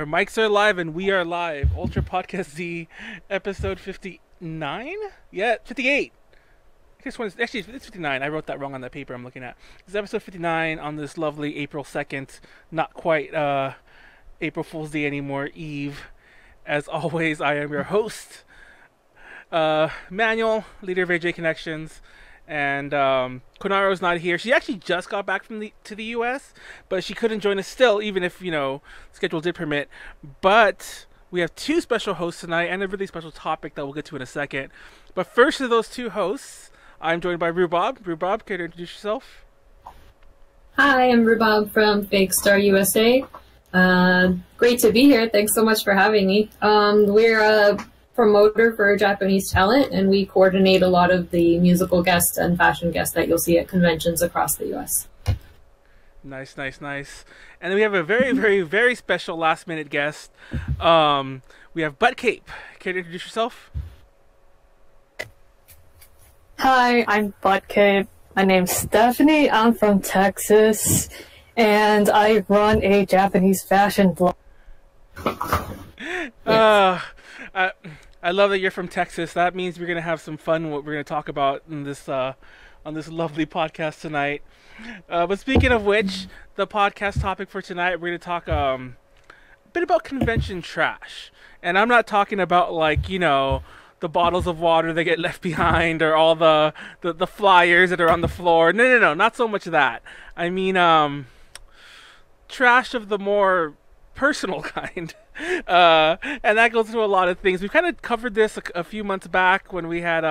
Our mics are live and we are live. Ultra Podcast Z, episode 59? Yeah, 58. Actually, it's 59. I wrote that wrong on that paper I'm looking at. It's episode 59 on this lovely April 2nd. Not quite April Fool's Day anymore, Eve. As always, I am your host, Manuel, leader of AJ Connections. And Konaro's not here. She actually just got back to the U.S., but she couldn't join us still, even if, schedule did permit. But we have two special hosts tonight and a really special topic that we'll get to in a second. But first of those two hosts, I'm joined by Rubab. Rubab, care to introduce yourself? Hi, I'm Rubab from Fake Star USA. Great to be here. Thanks so much for having me. We're a promoter for Japanese talent, and we coordinate a lot of the musical guests and fashion guests that you'll see at conventions across the U.S. Nice. And then we have a very, very, very special last-minute guest. We have Buttcape. Care to introduce yourself? Hi, I'm Buttcape. My name's Stephanie. I'm from Texas, and I run a Japanese fashion blog. I love that you're from Texas. That means we're gonna have some fun. What we're gonna talk about in this on this lovely podcast tonight. But speaking of which, the podcast topic for tonight, we're gonna talk a bit about convention trash, and I'm not talking about the bottles of water that get left behind or all the flyers that are on the floor. No, not so much of that. I mean, trash of the more personal kind. And that goes through a lot of things. We've kind of covered this a few months back when we had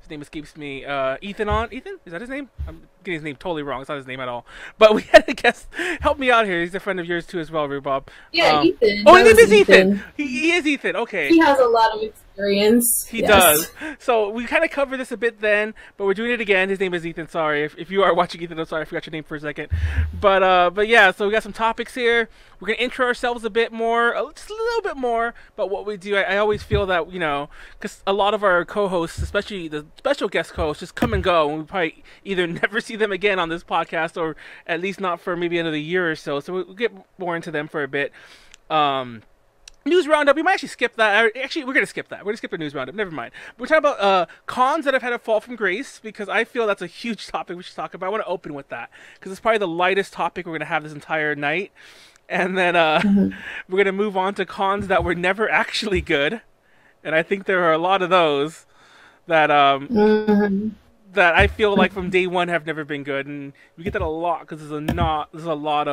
his name escapes me, Ethan on. Ethan, is that his name? I'm getting his name totally wrong. It's not his name at all. But we had a guest help me out here. He's a friend of yours too as well, Rubab. Yeah, Ethan. Oh, his name is Ethan. He is Ethan. Okay. He has a lot of experience. He does. So we kind of covered this a bit then, but we're doing it again. His name is Ethan. Sorry if you are watching Ethan. I'm sorry I forgot your name for a second. But yeah. So we got some topics here. We're gonna intro ourselves a bit more, just a little bit more about what we do. I always feel that because a lot of our co-hosts, especially the special guest co-hosts, just come and go, and we probably either never see them again on this podcast, or at least not for maybe another year or so. So we'll get more into them for a bit. News roundup. We might actually skip that. Actually, we're gonna skip that. We're gonna skip the news roundup. Never mind. We're talking about cons that have had a fall from grace, because I feel that's a huge topic we should talk about. I want to open with that because it's probably the lightest topic we're gonna have this entire night. And then we're gonna move on to cons that were never actually good, and I think there are a lot of those that that I feel like from day one have never been good, and we get that a lot because there's a lot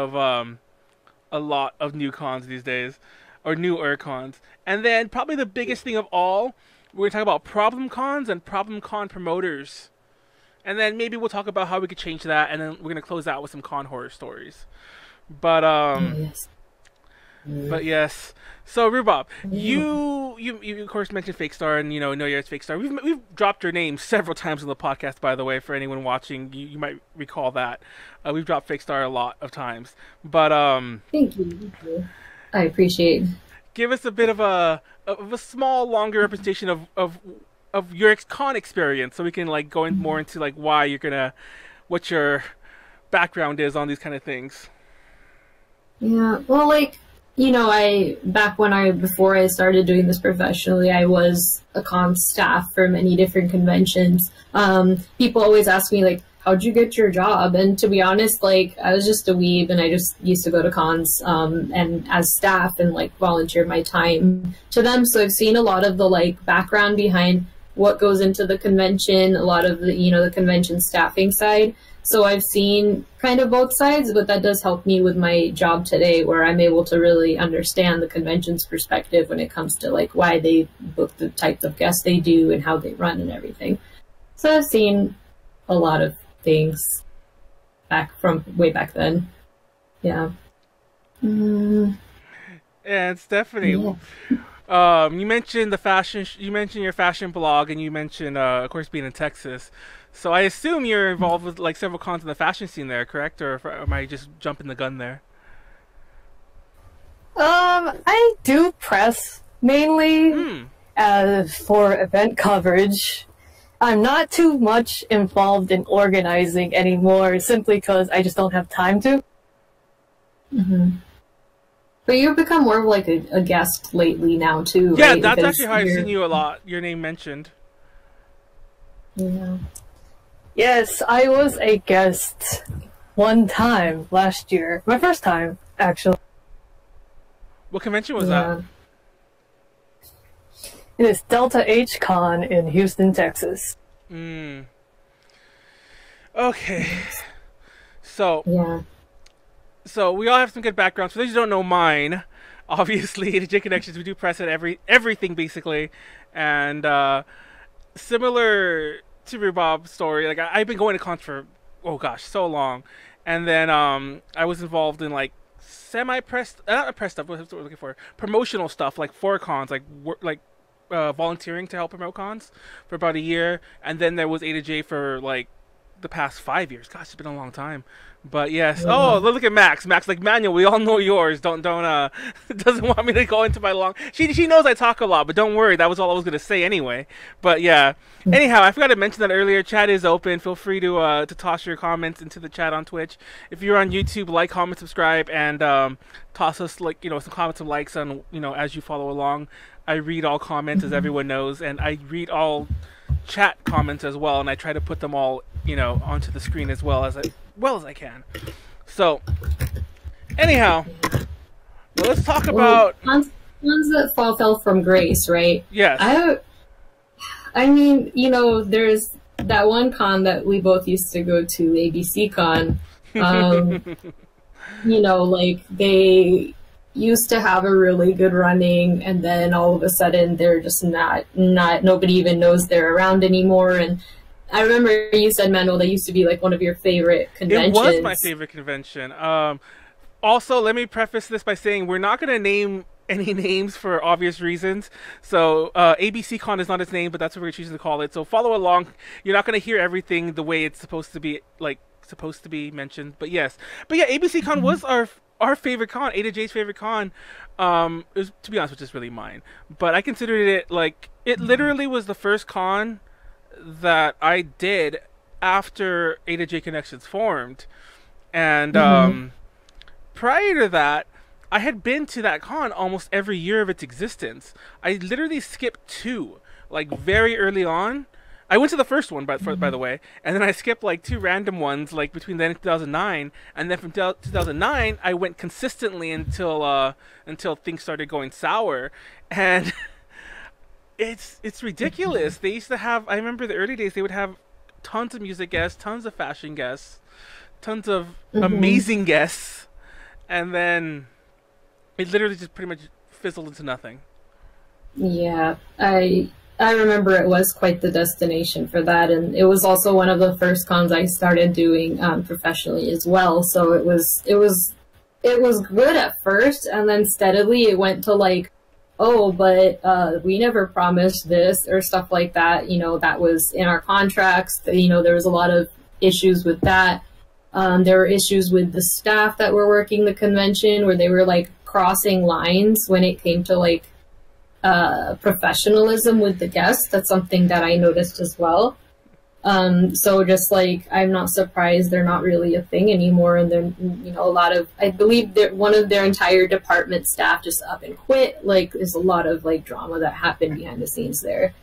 of new cons these days, or newer cons. And then probably the biggest thing of all, we're gonna talk about problem cons and problem con promoters, and then maybe we'll talk about how we could change that, and then we're gonna close out with some con horror stories. But yes. So Rubab, you of course mentioned Fake Star, and know you're at Fake Star. We've dropped your name several times on the podcast, by the way. For anyone watching, you might recall that we've dropped Fake Star a lot of times. But Thank you. I appreciate. Give us a bit of a small, longer representation of your con experience, so we can go more into why you're what your background is on these kind of things. Yeah, well, before I started doing this professionally, I was a con staff for many different conventions. People always ask me, how'd you get your job? And to be honest, I was just a weeb, and I just used to go to cons and as staff and volunteer my time to them. So I've seen a lot of the background behind what goes into the convention, a lot of the the convention staffing side. So I've seen kind of both sides, but that does help me with my job today, where I'm able to really understand the convention's perspective when it comes to why they book the types of guests they do and how they run and everything. So I've seen a lot of things from way back then. Yeah. And Stephanie, you mentioned the fashion. You mentioned your fashion blog, and you mentioned, of course, being in Texas. So I assume you're involved with several cons in the fashion scene there, correct? Or am I just jumping the gun there? I do press mainly for event coverage. I'm not too much involved in organizing anymore, simply because I just don't have time to. But you've become more of like a guest lately now too, Yeah, right? that's Because actually how I've seen you a lot. Your name mentioned. Yeah. Yes, I was a guest one time last year. My first time, actually. What convention was that? It is Delta H Con in Houston, Texas. Okay. So, Yeah. so we all have some good backgrounds. For those who don't know mine, obviously, the J Connections, we do press at everything basically, and similar to Rubab's story, like I've been going to cons for so long, and then I was involved in like semi-press, not press stuff. What's what we're looking for? Promotional stuff, like for cons, like volunteering to help promote cons for about a year, and then there was A to J for like the past 5 years. Gosh, it's been a long time. But yes. Oh, look at Max. Max, like Manuel, we all know yours. Don't doesn't want me to go into my long. She knows I talk a lot, but don't worry. That was all I was gonna say anyway. But yeah. Anyhow, I forgot to mention that earlier. Chat is open. Feel free to toss your comments into the chat on Twitch. If you're on YouTube, like, comment, subscribe, and toss us some comments and likes on as you follow along. I read all comments, as everyone knows, and I read all chat comments as well, and I try to put them all onto the screen as well as I can. So, anyhow, well, let's talk about ones that fell from grace, right? Yes. I mean, there's that one con that we both used to go to, ABC Con. Like they used to have a really good running, and then all of a sudden they're just not nobody even knows they're around anymore. And I remember you said, Manuel, that used to be like one of your favorite conventions. It was my favorite convention. Also, let me preface this by saying we're not going to name any names for obvious reasons. So ABC Con is not its name, but that's what we're choosing to call it. So follow along. You're not going to hear everything the way it's supposed to be mentioned. But yeah, ABC Con was our favorite con, A to J's favorite con. It was, to be honest, which is really mine. But I considered it like it literally was the first con that I did after A to J Connections formed, and prior to that, I had been to that con almost every year of its existence. I literally skipped 2, like very early on. I went to the first one, by the way, and then I skipped like 2 random ones, like between then and 2009, and then from 2009 I went consistently until things started going sour, and it's ridiculous. They used to have. I remember the early days. They would have tons of music guests, tons of fashion guests, tons of amazing guests, and then it literally just pretty much fizzled into nothing. Yeah, I remember it was quite the destination for that, and it was also one of the first cons I started doing professionally as well. So it was good at first, and then steadily it went to like, oh, but we never promised this or stuff like that. That was in our contracts. There was a lot of issues with that. There were issues with the staff that were working the convention where they were like crossing lines when it came to like professionalism with the guests. That's something that I noticed as well. So just like, I'm not surprised they're not really a thing anymore. And then, a lot of, I believe that one of their entire department staff just up and quit. Like there's a lot of like drama that happened behind the scenes there.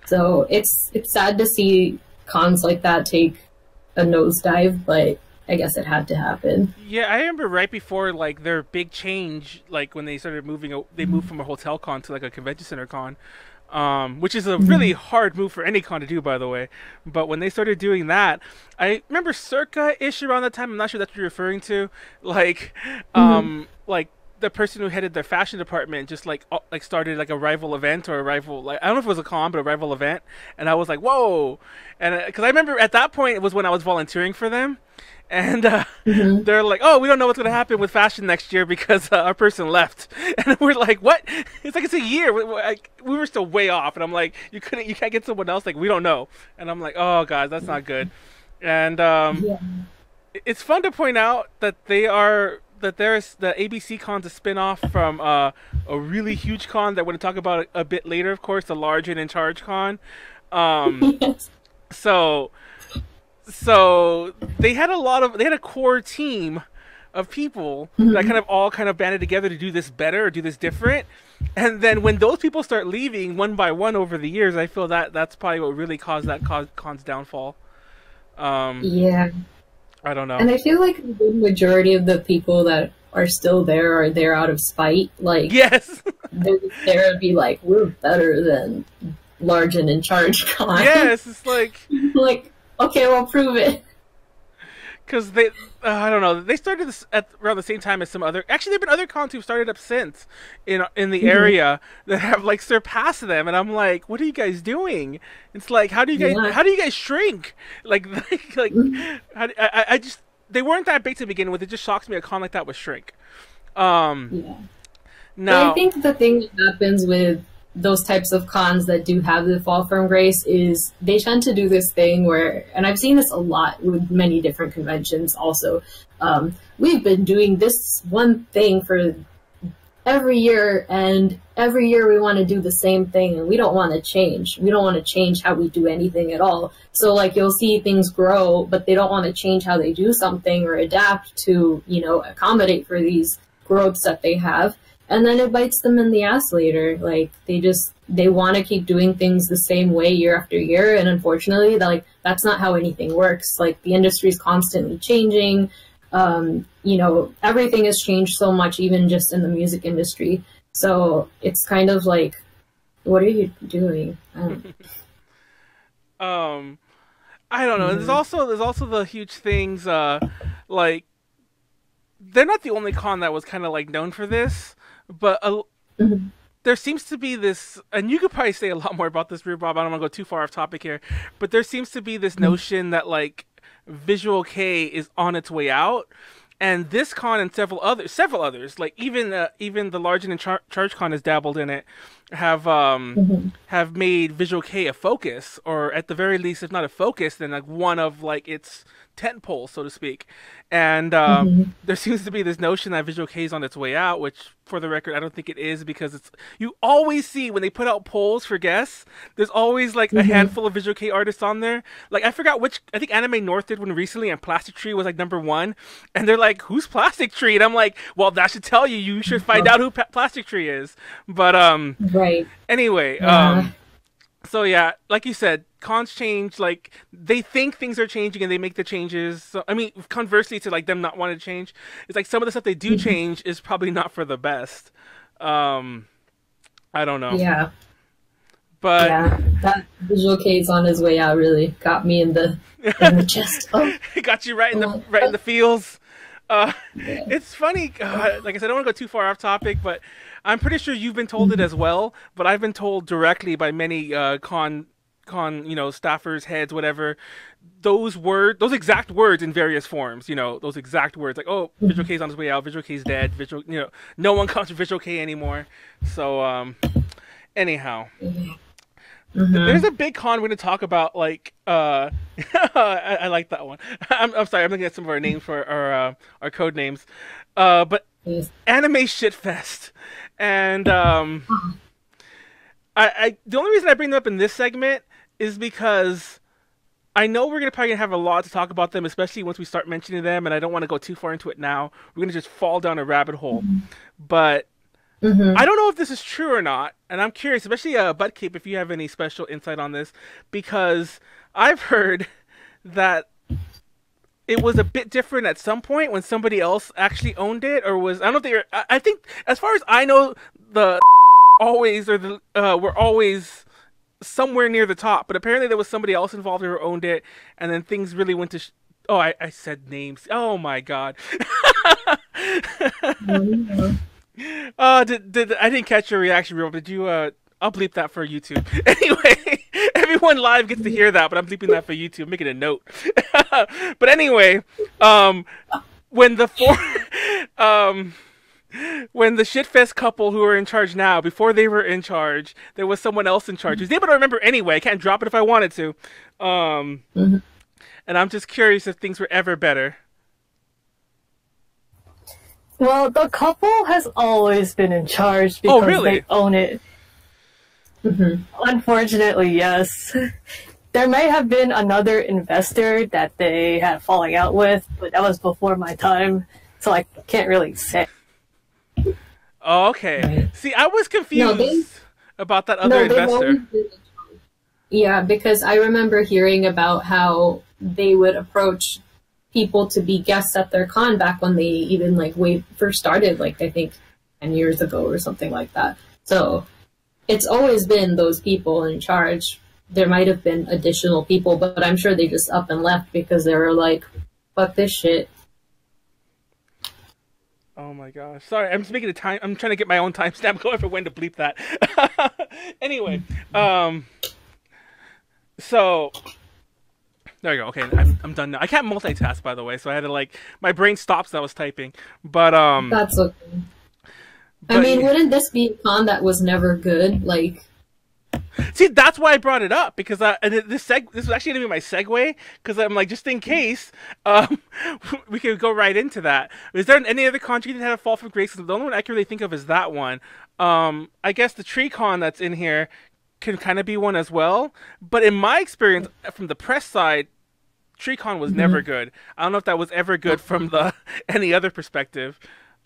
So it's sad to see cons like that take a nosedive, but I guess it had to happen. Yeah, I remember right before like their big change, like when they started they moved from a hotel con to like a convention center con, which is a really hard move for any con to do, by the way. But when they started doing that, I remember circa-ish around that time. I'm not sure that's what you're referring to. Like, like the person who headed their fashion department just like started like a rival event or a rival, like I don't know if it was a con, but a rival event. And I was like, whoa! And because I remember at that point it was when I was volunteering for them. And they're like, oh, we don't know what's going to happen with fashion next year because our person left. And we're like, what? It's like, it's a year. We were still way off. And I'm like, you can't get someone else? Like, we don't know. And I'm like, oh, guys, that's not good. And it's fun to point out that there's the ABC Con's a spin-off from a really huge con that we're going to talk about a bit later, of course, the Large and in Charge Con. Yes. So they had a core team of people that kind of all kind of banded together to do this better or do this different. And then when those people start leaving one by one over the years, I feel that that's probably what really caused that con's downfall. Yeah. I don't know. And I feel like the majority of the people that are still there are there out of spite. Like, yes, they're there to be like, we're better than large and in charge con. yes, it's like, like, okay, well, prove it. because they, I don't know, they started this at around the same time as some other. Actually, there've been other cons who've started up since in the area that have like surpassed them, and I'm like, what are you guys doing? It's like, how do you guys shrink? Like I just, they weren't that big to begin with. It just shocks me a con like that would shrink. Yeah. Now, I think the thing that happens with those types of cons that do have the fall from grace is they tend to do this thing where, and I've seen this a lot with many different conventions also, we've been doing this one thing for every year, and every year we want to do the same thing, and we don't want to change. We don't want to change how we do anything at all. So like you'll see things grow, but they don't want to change how they do something or adapt to, you know, accommodate for these growths that they have. And then it bites them in the ass later. Like they want to keep doing things the same way year after year. And unfortunately, that's not how anything works. Like the industry is constantly changing. You know, everything has changed so much, even just in the music industry. So it's kind of like, what are you doing? I don't know. There's also the huge things, like, they're not the only con that was kind of like known for this. But there seems to be this, and you could probably say a lot more about this, Rubab. I don't want to go too far off topic here, but there seems to be this notion that like Visual K is on its way out, and this con and several others, like even the Large and in Charge con has dabbled in it, have made Visual K a focus, or at the very least, if not a focus, then like one of like its tent poles, so to speak. And there seems to be this notion that Visual K is on its way out, which, for the record, I don't think it is, because it's, you always see when they put out polls for guests, there's always like a handful of Visual K artists on there. Like, I forgot which, I think Anime North did one recently, and Plastic Tree was like #1, and they're like, who's Plastic Tree? And I'm like, well, that should tell you, you should find out who Plastic Tree is. But right. Anyway, so yeah, like you said, cons change, like, they think things are changing and they make the changes. So, I mean, conversely to like them not wanting to change, it's like some of the stuff they do change is probably not for the best. I don't know. Yeah. But yeah, that Visual K's on his way out really got me in the chest. Oh. It got you right in the feels. It's funny, like I said, I don't want to go too far off topic, but I'm pretty sure you've been told it as well, but I've been told directly by many con, you know, staffers, heads, whatever, those exact words in various forms, you know, those exact words, like, oh, Visual K's on his way out, Visual K's dead, you know, no one comes to Visual K anymore. So, anyhow. There's a big con we're going to talk about, like, I like that one. I'm sorry, I'm looking at some of our names for our code names. But Anime Shitfest. And the only reason I bring them up in this segment is because I know we're probably gonna have a lot to talk about them, especially once we start mentioning them, and I don't want to go too far into it now. We're gonna just fall down a rabbit hole. But I don't know if this is true or not, and I'm curious, especially Buttcape, if you have any special insight on this, because I've heard that it was a bit different at some point when somebody else actually owned it, or was, I don't know if they were, I think, as far as I know, the were always somewhere near the top, but apparently there was somebody else involved who owned it, and then things really went to oh, I said names. Oh my god. I didn't catch your reaction, real. Did you? I'll bleep that for YouTube. Anyway, everyone live gets to hear that, but I'm bleeping that for YouTube. I'm making a note. But anyway, when the Shitfest couple who are in charge now, before they were in charge, there was someone else in charge who's able to remember anyway. I can't drop it if I wanted to. And I'm just curious if things were ever better. Well, the couple has always been in charge because they own it. Unfortunately, yes. There may have been another investor that they had falling out with, but that was before my time. so I can't really say. Oh, okay. Right. See, I was confused about that other they've investor. always been. Yeah, because I remember hearing about how they would approach people to be guests at their con back when they even like first started, like I think 10 years ago or something like that. So it's always been those people in charge. There might have been additional people, but I'm sure they just up and left because they were like, fuck this shit. Oh my gosh. Sorry, I'm just making a time. I'm trying to get my own timestamp going for when to bleep that. Anyway, so there you go. Okay, I'm done now. I can't multitask, by the way, so I had to like my brain stops. I was typing, but That's okay. I mean, wouldn't this be a con that was never good? Like, see, that's why I brought it up because this was actually gonna be my segue because I'm like, just in case, we could go right into that. Is there any other con that had a fall from grace? The only one I can really think of is that one. I guess the tree con that's in here can kind of be one as well. But in my experience, from the press side, TreeCon was never good. I don't know if that was ever good from the any other perspective.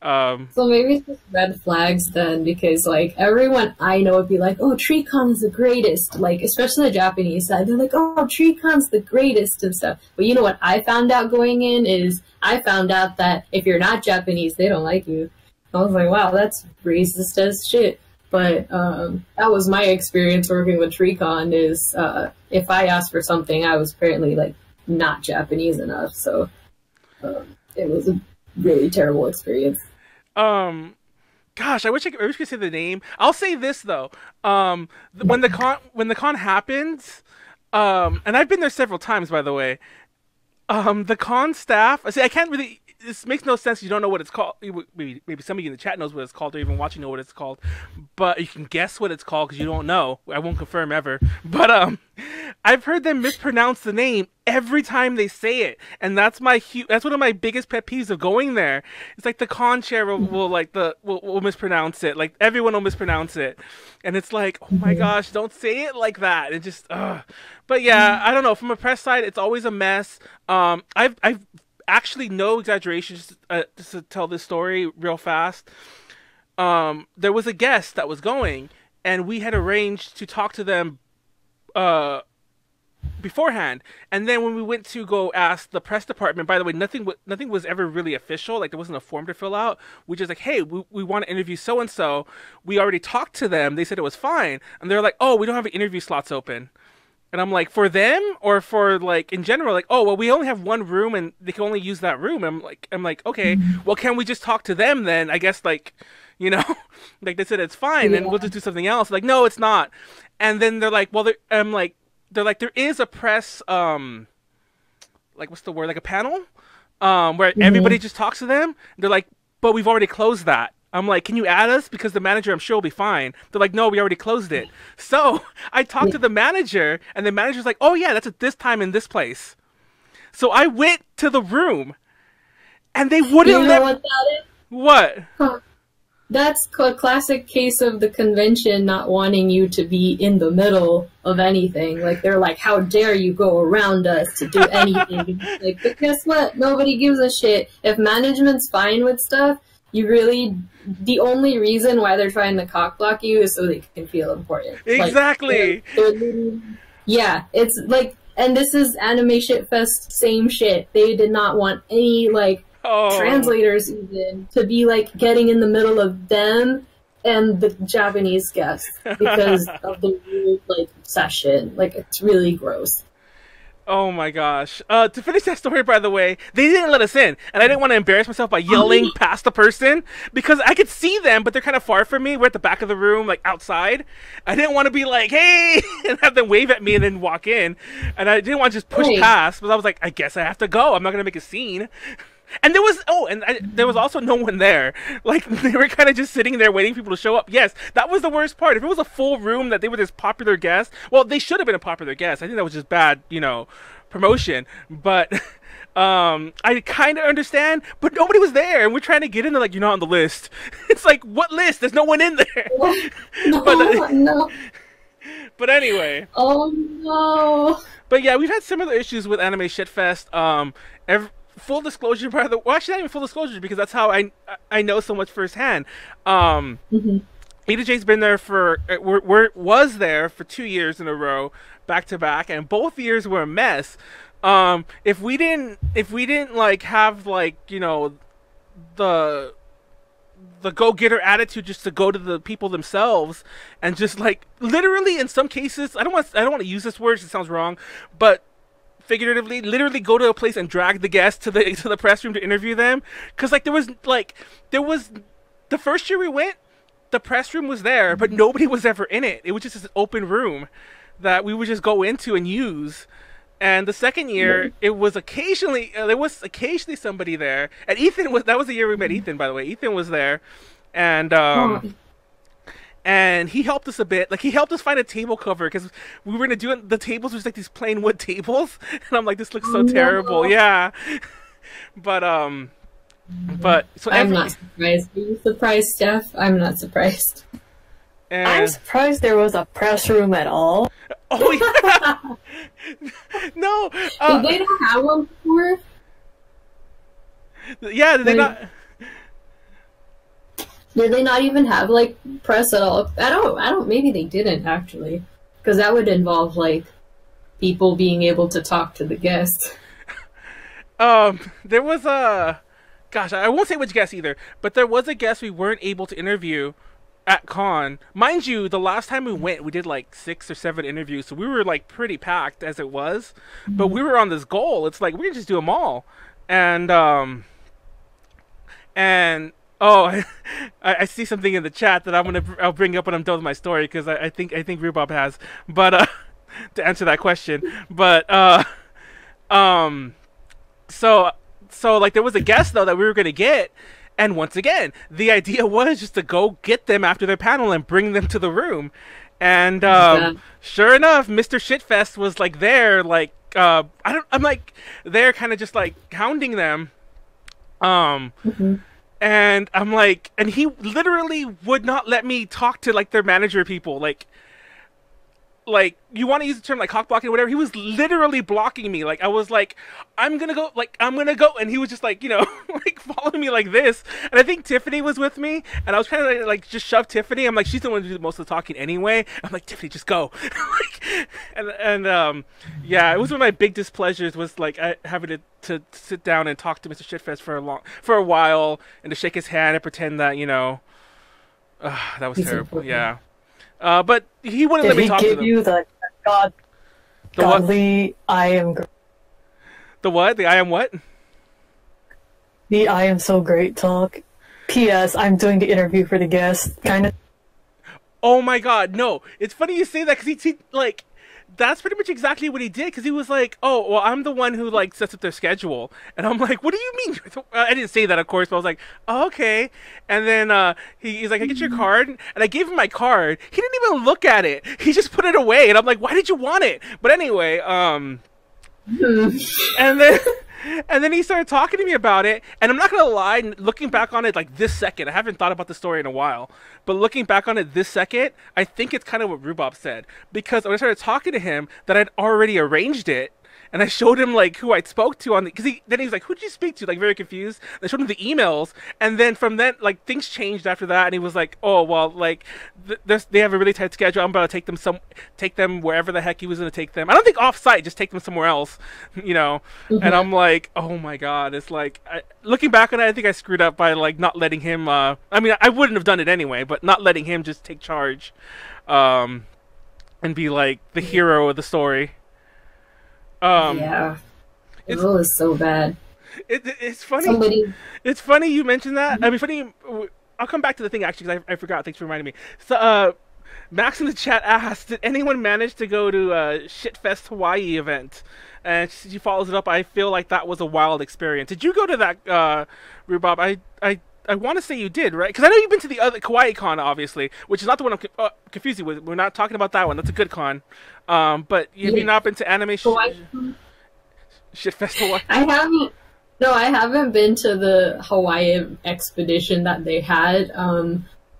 so maybe it's just red flags then, because like everyone I know would be like, oh, TreeCon's the greatest, like especially the Japanese side, they're like, oh, TreeCon's the greatest and stuff. But you know what I found out going in is I found out that if you're not Japanese, they don't like you. I was like, wow, that's racist as shit. But that was my experience working with TreeCon is if I asked for something, I was apparently like not Japanese enough. So it was a really terrible experience. Gosh, I wish I could say the name. I'll say this though. When the con happens, and I've been there several times, by the way. The con staff. See, I can't really. This makes no sense. You don't know what it's called. Maybe some of you in the chat knows what it's called, or even watching know what it's called. But you can guess what it's called because you don't know. I won't confirm ever. But I've heard them mispronounce the name every time they say it, and that's that's one of my biggest pet peeves of going there. It's like the con chair will mispronounce it. Like everyone will mispronounce it, and it's like, oh my gosh, don't say it like that. It just, But yeah, I don't know. From a press side, it's always a mess. I've actually, no exaggeration, just to tell this story real fast. There was a guest that was going, and we had arranged to talk to them beforehand. And then when we went to go ask the press department, by the way, nothing was ever really official. Like there wasn't a form to fill out. We just like, hey, we want to interview so and so. We already talked to them. They said it was fine, and they're like, oh, we don't have any interview slots open. And I'm like, for them or for like in general? Like, oh, well, we only have one room and they can only use that room. I'm like, okay, well, can we just talk to them then? I guess like, you know, like they said it's fine, and we'll just do something else. Like, no, it's not. And then they're like, well, they're like, there is a press, like what's the word? Like a panel, where everybody just talks to them. They're like, but we've already closed that. I'm like, can you add us? Because the manager, I'm sure, will be fine. They're like, no, we already closed it. So I talked to the manager, and the manager's like, oh, yeah, that's at this time in this place. So I went to the room, and they wouldn't let me. What that is? What? Huh. That's a classic case of the convention not wanting you to be in the middle of anything. Like, they're like, how dare you go around us to do anything? Like, but guess what? Nobody gives a shit. If management's fine with stuff, the only reason why they're trying to cock block you is so they can feel important. Exactly. Like, yeah, it's like, and this is Anime Shit Fest, same shit. They did not want any, like, translators even to be, like, getting in the middle of them and the Japanese guests because of the weird, like, session. Like, it's really gross. Oh my gosh. To finish that story, by the way, they didn't let us in. And I didn't want to embarrass myself by yelling past the person because I could see them, but they're kind of far from me. We're at the back of the room, like outside. I didn't want to be like, hey, and have them wave at me and then walk in. And I didn't want to just push past, but I was like, I guess I have to go. I'm not going to make a scene. And there was also no one there. Like, they were kind of just sitting there waiting for people to show up. Yes, that was the worst part. If it was a full room that they were this popular guest, well, they should have been a popular guest. I think that was just bad, promotion. But I kind of understand, but nobody was there. And we're trying to get in there like, you're not on the list. It's like, what list? There's no one in there. No. But anyway. Oh, no. But yeah, we've had similar issues with Anime Shitfest. full disclosure, by the well, actually not even full disclosure because that's how I know so much firsthand. EDJ's been there for was there for 2 years in a row, back to back, and both years were a mess. If we didn't like have like, you know, the go-getter attitude just to go to the people themselves and just like literally in some cases, I don't want to use this word, it sounds wrong, but figuratively literally go to a place and drag the guests to the press room to interview them, because like there was the first year we went, the press room was there but nobody was ever in it. It was just this open room that we would just go into and use. And the second year, it was occasionally there was occasionally somebody there. And Ethan was, that was the year we met Ethan, by the way. Ethan was there, and he helped us a bit. Like he helped us find a table cover because we were gonna do it. The tables was like these plain wood tables, and I'm like, this looks so terrible. Yeah, but so I'm not surprised. Are you surprised, Steph? I'm not surprised. And I'm surprised there was a press room at all. oh yeah, no, Did they not have one before? yeah, did they not? Did they not even have like press at all? I don't. Maybe they didn't actually, because that would involve like people being able to talk to the guests. There was gosh, I won't say which guest either, but there was a guest we weren't able to interview at con. Mind you, the last time we went, we did like 6 or 7 interviews, so we were like pretty packed as it was. But we were on this goal. It's like we can just do them all, and oh, I see something in the chat that I'll bring up when I'm done with my story, because I think Rubab has, but to answer that question, but so like there was a guest though that we were gonna get. And once again, the idea was just to go get them after their panel and bring them to the room. And sure enough, Mr. Shitfest was like there, like I'm like there, kind of just like hounding them. And I'm like, and he literally would not let me talk to like their manager people, like you want to use the term like cock blocking or whatever. He was literally blocking me. Like I was like, I'm gonna go, and he was just like, you know, like following me like this. And I think Tiffany was with me, and I was trying to like just shove Tiffany. I'm like, she's the one who do most of the talking anyway. I'm like, Tiffany, just go. Like, and yeah, it was one of my big displeasures was like having to sit down and talk to Mr. Shitfest for a while and to shake his hand and pretend that, you know, that was terrible. Yeah. But he wouldn't let me talk to them. Did he give you the godly I am... The what? The I am what? The I am so great talk. P.S. I'm doing the interview for the guest. Kind of... Oh my god, no. It's funny you say that, because he like... That's pretty much exactly what he did, because he was like, oh, well, I'm the one who, like, sets up their schedule. And I'm like, what do you mean? I didn't say that, of course, but I was like, oh, okay. And then he's like, I get your card? And I gave him my card. He didn't even look at it. He just put it away. And I'm like, why did you want it? But anyway, and then he started talking to me about it, and I'm not gonna lie, looking back on it like this second, I haven't thought about the story in a while, but looking back on it this second, I think it's kind of what Rubab said, because when I started talking to him, that I'd already arranged it, and I showed him like who I'd spoke to on the, because then he was like, who did you speak to? Like very confused. And I showed him the emails, and then from then like things changed after that, and he was like, oh well, like they have a really tight schedule. I'm about to take them wherever the heck he was going to take them. I don't think off site, just take them somewhere else, you know. And I'm like, oh my god, it's like looking back on it, I think I screwed up by like not letting him. I mean, I wouldn't have done it anyway, but not letting him just take charge, and be like the hero of the story. Yeah, it was so bad. It's funny. It's funny you mentioned that. I mean, funny. I'll come back to the thing actually, because I forgot. Thanks for reminding me. So, Max in the chat asked, "Did anyone manage to go to Shitfest Hawaii event?" And she follows it up. I feel like that was a wild experience. Did you go to that, Rubab? I want to say you did, right? Because I know you've been to the other Kawaii Con, obviously, which is not the one I'm confusing with. We're not talking about that one. That's a good con. But have you not been to anime Shit Festival? I haven't. No, I haven't been to the Hawaii expedition that they had.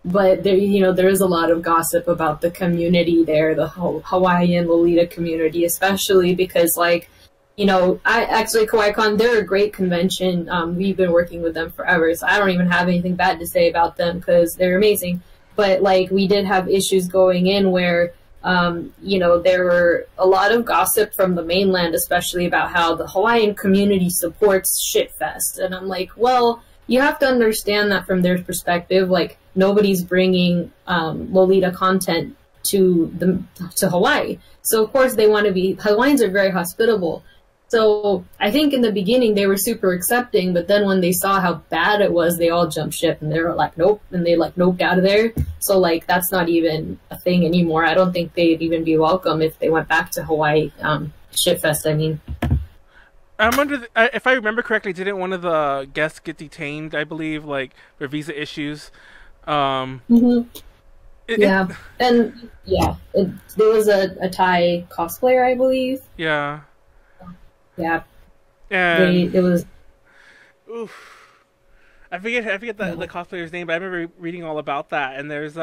But there, there is a lot of gossip about the community there, the Hawaiian Lolita community, especially because, like, you know, I actually KawaiiCon, they're a great convention. We've been working with them forever, so I don't even have anything bad to say about them because they're amazing. But like, we did have issues going in where, you know, there were a lot of gossip from the mainland, especially about how the Hawaiian community supports Shitfest. And I'm like, well, you have to understand that from their perspective, like, nobody's bringing Lolita content to Hawaii. So of course they want to be, Hawaiians are very hospitable. So I think in the beginning they were super accepting, but then when they saw how bad it was, they all jumped ship and they were like, nope, and they like noped out of there. So like, that's not even a thing anymore. I don't think they'd even be welcome if they went back to Hawaii, Shitfest, I mean. I'm under. If I remember correctly, didn't one of the guests get detained? I believe, like, for visa issues. And yeah, there was a Thai cosplayer, I believe. Yeah. Yeah. And it was. Oof. I forget the cosplayer's name, but I remember reading all about that. And there's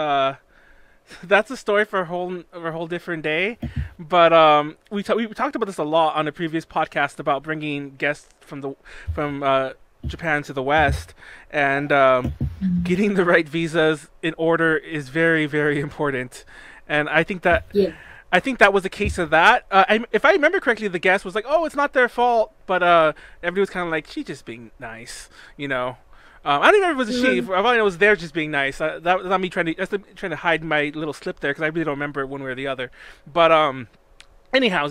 that's a story for a whole different day. But we talked about this a lot on a previous podcast about bringing guests from Japan to the West, and getting the right visas in order is very, very important. And I think that was a case of that. If I remember correctly, the guest was like, "Oh, it's not their fault," but everybody was kind of like, "She's just being nice," you know. I don't even remember if it was a she. I probably know it was they're just being nice. That was not me trying to hide my little slip there because I really don't remember it one way or the other. But anyhow,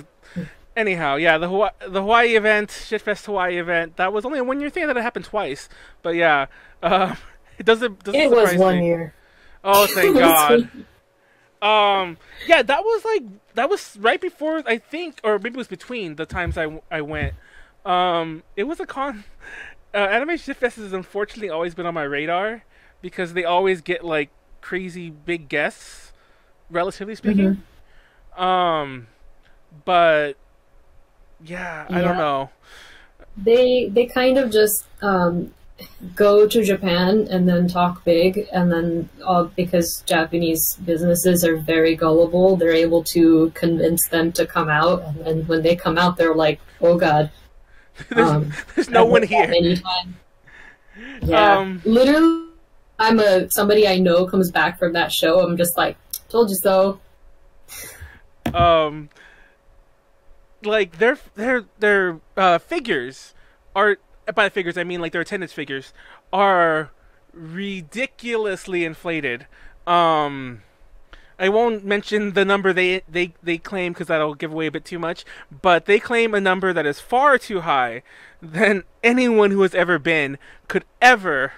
yeah, the Hawaii event, Shitfest Hawaii event, that was only a 1 year thing. That it happened twice. But yeah, it doesn't It was 1 year. Oh, thank God. Yeah, that was right before, I think, or maybe it was between the times I went. It was a con. Anime Shitfest has unfortunately always been on my radar because they always get like crazy big guests, relatively speaking. But yeah, I don't know. They kind of just go to Japan and then talk big, and then because Japanese businesses are very gullible, they're able to convince them to come out, and then when they come out, they're like, "Oh God." There's no one here. Anytime. Yeah, literally, somebody I know comes back from that show. I'm just like, told you so. Like their figures are, by figures I mean like their attendance figures, are ridiculously inflated. I won't mention the number they claim because that'll give away a bit too much, but they claim a number that is far too high than anyone who has ever been could ever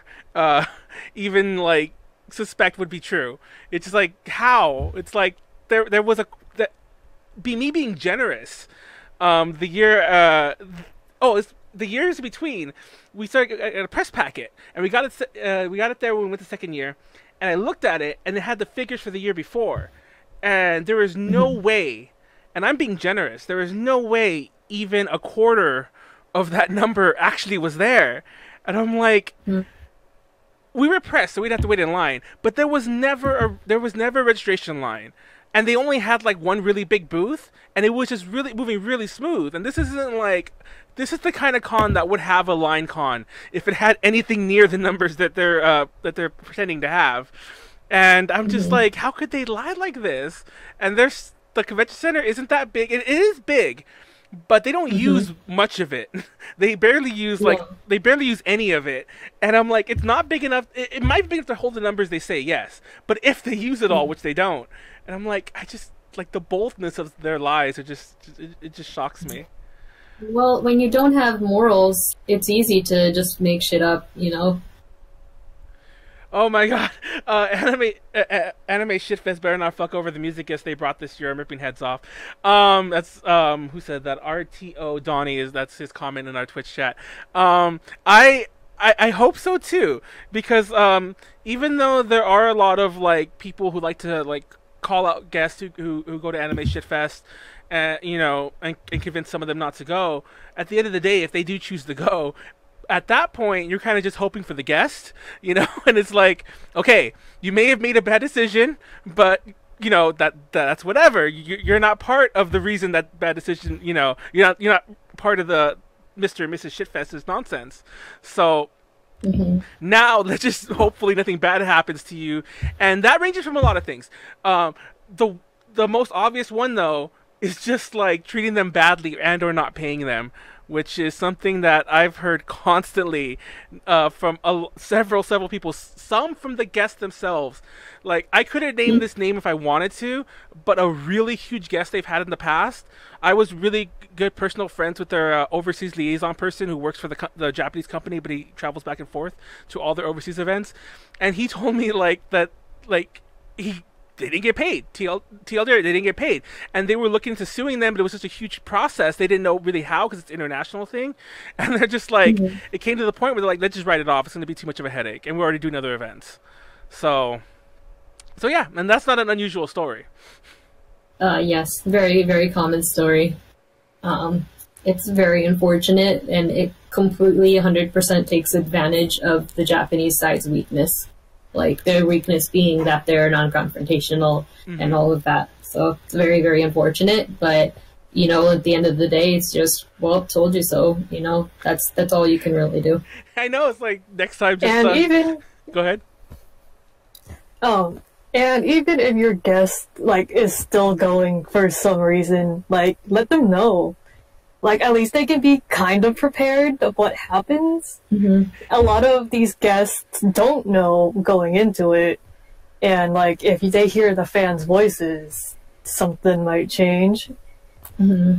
even like suspect would be true. It's just like, how? It's like there was me being generous. The years between, we started at a press packet, and we got it there when we went the second year. And I looked at it, and it had the figures for the year before. And there is no way, and I'm being generous, there is no way even a quarter of that number actually was there. And I'm like, we were pressed, so we'd have to wait in line. But there was never a registration line. And they only had like one really big booth, and it was just really moving really smooth. And this is the kind of con that would have a line con if it had anything near the numbers that they're pretending to have. And I'm just like, how could they lie like this? And the convention center isn't that big. It is big, but they don't use much of it. They barely use any of it. And I'm like, it's not big enough. It might be big enough to hold the numbers they say, yes. But if they use it all, which they don't, and I'm like, I just like the boldness of their lies. It just shocks me. Well, when you don't have morals, it's easy to just make shit up, you know? Oh my God. Anime Shitfest better not fuck over the music guests they brought this year. I'm ripping heads off. That's who said that? RTO Donnie that's his comment in our Twitch chat. I hope so too, because even though there are a lot of like people who like to like call out guests who go to Anime Shitfest, you know, and convince some of them not to go. At the end of the day, if they do choose to go, at that point, you're kind of just hoping for the guest, you know? And it's like, okay, you may have made a bad decision, but you know, that's whatever. You're not part of the reason that bad decision. You know, you're not part of the Mr. and Mrs. Shitfest's nonsense. So now let's just hopefully nothing bad happens to you, and that ranges from a lot of things. The most obvious one though is just like treating them badly and or not paying them, which is something that I've heard constantly from several people, some from the guests themselves. Like, I couldn't name this name if I wanted to, but a really huge guest they've had in the past. I was really good personal friends with their overseas liaison person who works for the Japanese company, but he travels back and forth to all their overseas events. And he told me that they didn't get paid. TLDR, they didn't get paid. And they were looking into suing them, but it was just a huge process. They didn't know really how, because it's an international thing. And they're just like, it came to the point where they're like, let's just write it off. It's going to be too much of a headache. And we're already doing other events. So yeah, and that's not an unusual story. Yes, very, very common story. It's very unfortunate, and it completely 100% takes advantage of the Japanese side's weakness. Like, their weakness being that they're non-confrontational and all of that. So it's very, very unfortunate. But, you know, at the end of the day, it's just, well, told you so. You know, that's all you can really do. I know, it's like, next time just... And even... Go ahead. And even if your guest, like, is still going for some reason, like, let them know. Like, at least they can be kind of prepared of what happens. A lot of these guests don't know going into it. And, like, if they hear the fans' voices, something might change. Yeah.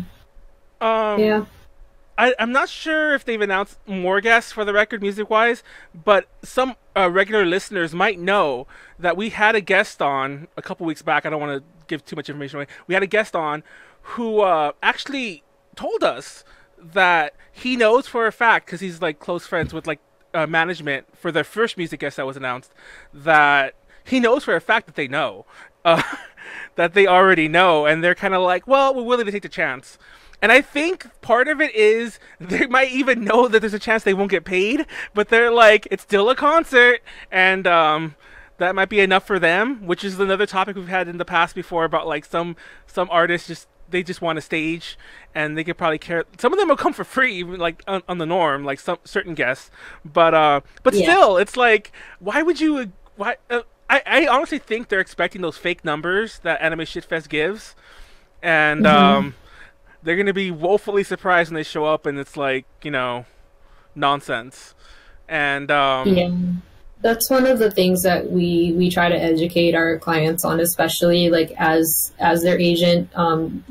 I'm not sure if they've announced more guests for the record, music-wise, but some regular listeners might know that we had a guest on a couple weeks back. I don't want to give too much information away. We had a guest on who actually told us that he knows for a fact, because he's like close friends with like management for their first music guest that was announced, that he knows for a fact that they know, that they already know, and they're kind of like, well, we're willing to take the chance. And I think part of it is they might even know that there's a chance they won't get paid, but they're like, it's still a concert, and that might be enough for them, which is another topic we've had in the past before about like some artists they just want a stage, and they could probably care. Some of them will come for free, even like on the norm, like some certain guests. But still, it's like, why would you? Why? I honestly think they're expecting those fake numbers that Anime Shitfest gives, and they're gonna be woefully surprised when they show up, and it's like, you know, nonsense. And yeah. That's one of the things that we try to educate our clients on, especially like as their agent.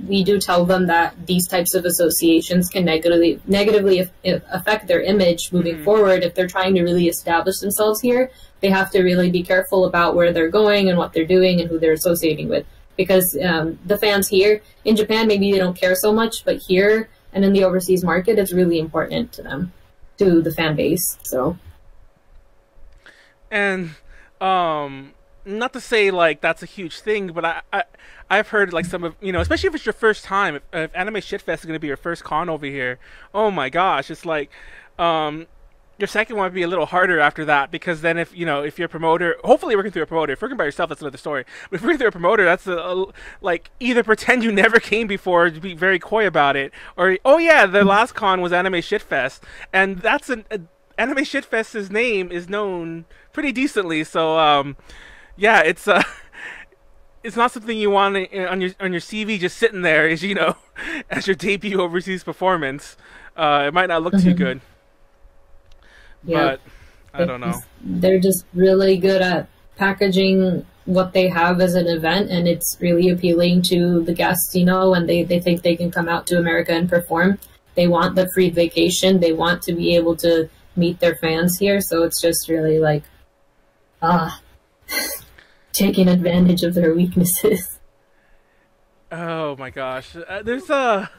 We do tell them that these types of associations can negatively affect their image moving forward. If they're trying to really establish themselves here, they have to really be careful about where they're going and what they're doing and who they're associating with. Because the fans here in Japan, maybe they don't care so much, but here and in the overseas market, it's really important to them, to the fan base. So. And not to say like that's a huge thing, but I've heard like some of, you know, especially if it's your first time, if Anime Shitfest is going to be your first con over here, oh my gosh, it's like your second one would be a little harder after that, because then if you're a promoter, hopefully working through a promoter. If working by yourself, that's another story. But if working through a promoter, that's like either pretend you never came before to be very coy about it, or oh yeah, the last con was Anime Shitfest, and that's Anime Shitfest's name is known pretty decently, so yeah, it's not something you want on your CV just sitting there as, you know, as your debut overseas performance. It might not look too good. Yeah. But I don't know. They're just really good at packaging what they have as an event, and it's really appealing to the guests, you know, and they think they can come out to America and perform. They want the free vacation. They want to be able to meet their fans here, so it's just really like taking advantage of their weaknesses. Oh my gosh, there's a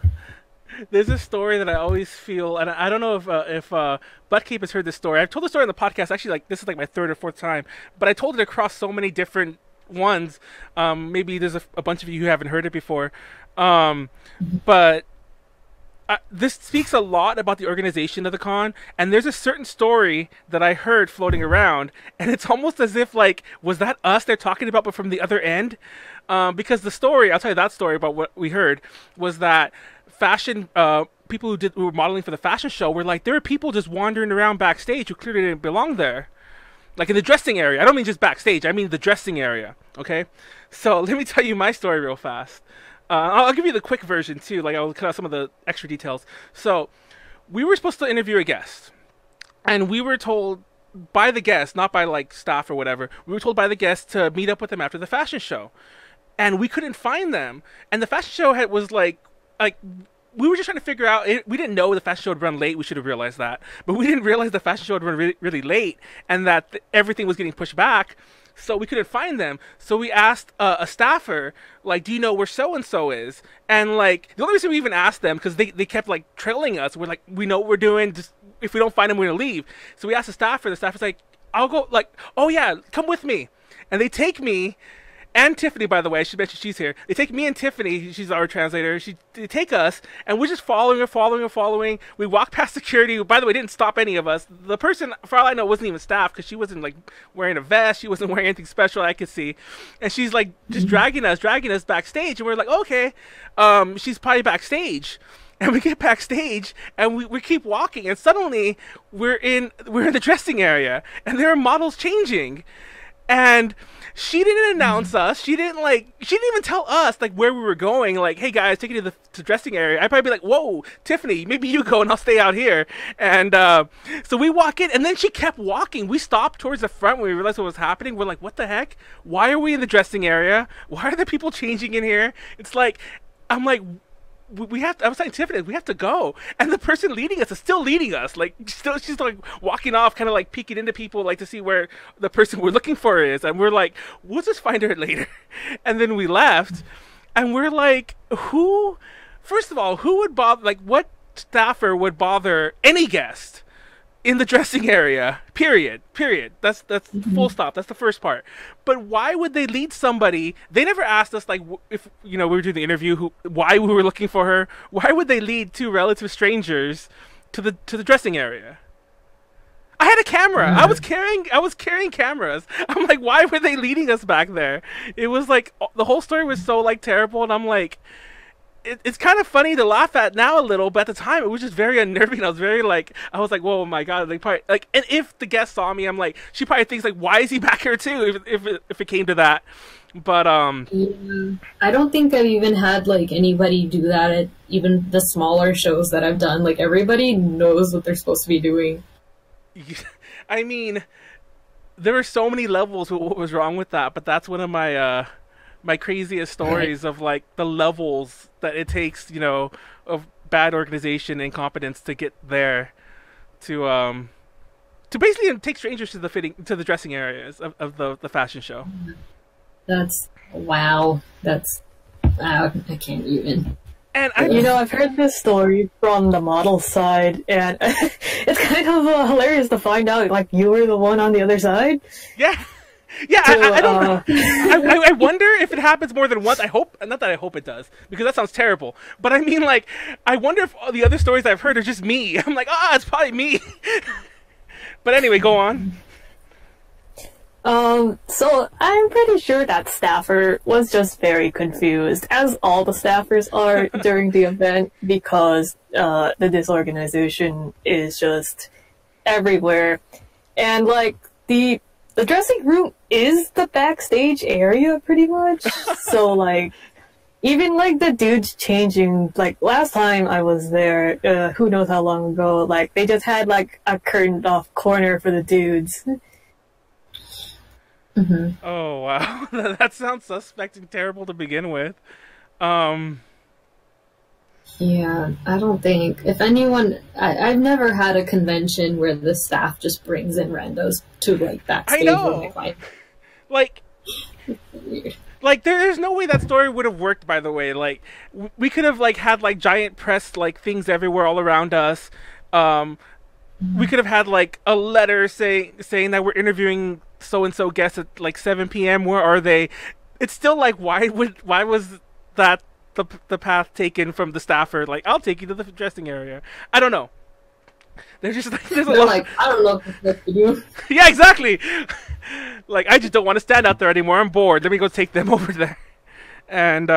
story that I always feel, and I don't know if Buttcape has heard this story. I've told the story on the podcast, actually, like this is like my third or fourth time, but I told it across so many different ones. Maybe there's a bunch of you who haven't heard it before, but this speaks a lot about the organization of the con, and there's a certain story that I heard floating around, and it's almost as if, like, was that us they're talking about, but from the other end? Because the story, I'll tell you that story about what we heard, was that fashion people who were modeling for the fashion show were like, there were people just wandering around backstage who clearly didn't belong there. Like in the dressing area. I don't mean just backstage, I mean the dressing area, okay? So let me tell you my story real fast. I'll give you the quick version too, like I'll cut out some of the extra details. So we were supposed to interview a guest, and we were told by the guest, not by like staff or whatever, we were told by the guest to meet up with them after the fashion show. And we couldn't find them. And the fashion show was like we were just trying to figure out, we didn't know the fashion show would run late, we should have realized that. But we didn't realize the fashion show would run really, really late, and that everything was getting pushed back, so we couldn't find them. So we asked a staffer, like, do you know where so-and-so is? And like, the only reason we even asked them, because they kept like trailing us, we're like, we know what we're doing, just, if we don't find them, we're gonna leave. So we asked the staffer's like, I'll go, like, oh yeah, come with me. And they take me, and Tiffany, by the way, she mentioned she's here. They take me and Tiffany, she's our translator. They take us, and we're just following her. We walk past security. By the way, didn't stop any of us. The person, for all I know, wasn't even staff, because she wasn't like wearing a vest. She wasn't wearing anything special I could see. And she's like just dragging us backstage. And we're like, okay, she's probably backstage. And we get backstage, and we keep walking, and suddenly we're in the dressing area, and there are models changing. And she didn't announce us. She didn't even tell us like where we were going. Like, hey guys, take you to the dressing area. I'd probably be like, whoa, Tiffany, maybe you go and I'll stay out here. And so we walk in, and then she kept walking. We stopped towards the front when we realized what was happening. We're like, what the heck? Why are we in the dressing area? Why are there people changing in here? It's like, I'm like, I was telling Tiffany, we have to go. And the person leading us is still leading us. Like, she's like walking off, kind of like peeking into people, like to see where the person we're looking for is. And we're like, we'll just find her later. And then we left. And we're like, first of all, who would bother, like, what staffer would bother any guest in the dressing area? Period. That's full stop. That's the first part. But why would they lead somebody? They never asked us, like, if we were doing the interview, why we were looking for her. Why would they lead two relative strangers to the dressing area? I had a camera. I was carrying cameras. I'm like, why were they leading us back there? It was like the whole story was so like terrible, and I'm like, it's kind of funny to laugh at now a little, but at the time it was just very unnerving. I was like, whoa, my god, like, probably, like, and if the guest saw me, I'm like, she probably thinks like, why is he back here too? If it came to that, but I don't think I've even had like anybody do that at even the smaller shows that I've done. Like, everybody knows what they're supposed to be doing. I mean, there were so many levels of what was wrong with that, but that's one of my my craziest stories of like the levels that it takes, of bad organization and incompetence to get there, to basically take strangers to the dressing areas of the fashion show. That's wow. That's I can't even. And I've heard this story from the model side, and it's kind of hilarious to find out like you were the one on the other side. Yeah. Yeah, I don't know. I wonder if it happens more than once. I hope, not that I hope it does, because that sounds terrible. But I mean, like, I wonder if all the other stories I've heard are just me. I'm like, it's probably me. But anyway, go on. So I'm pretty sure that staffer was just very confused, as all the staffers are during the event, because the disorganization is just everywhere. And like the dressing room is the backstage area pretty much. So like, even like the dudes changing, like last time I was there, who knows how long ago, like they just had like a curtained off corner for the dudes. Mm-hmm. Oh wow, that sounds suspect and terrible to begin with. Yeah, I don't think, if anyone, I've never had a convention where the staff just brings in randos to like backstage. I know. Like, weird. Like, there's no way that story would have worked, by the way. Like, we could have like had like giant press like things everywhere all around us. We could have had like a letter saying that we're interviewing so and so guests at like 7 p.m. Where are they? It's still like, why was that the path taken from the staffer. Like, I'll take you to the dressing area. I don't know. They're just like, there's a They're lot. like, I don't know what to do. Yeah, exactly. Like, I just don't want to stand out there anymore. I'm bored. Let me go take them over there. And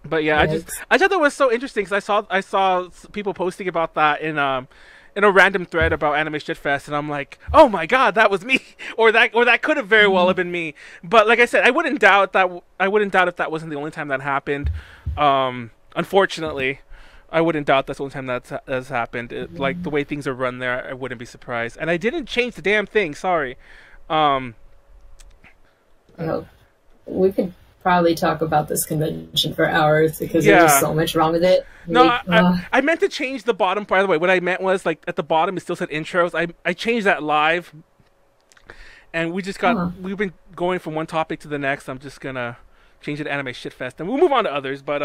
but yeah, Yes. I thought that was so interesting because I saw people posting about that in a random thread about Anime Shitfest, and I'm like, oh my god, that was me, or that could have very well have been me. But like I said, I wouldn't doubt if that wasn't the only time that happened. Unfortunately, I wouldn't doubt that's the only time that has happened. Like the way things are run there, I wouldn't be surprised. And I didn't change the damn thing. Sorry. Oh, we could probably talk about this convention for hours because there's so much wrong with it. No, Like, I meant to change the bottom part. By the way, what I meant was, like, at the bottom it still said intros. I changed that live, and we just got we've been going from one topic to the next. I'm just gonna change it to Anime Shitfest, and we'll move on to others. But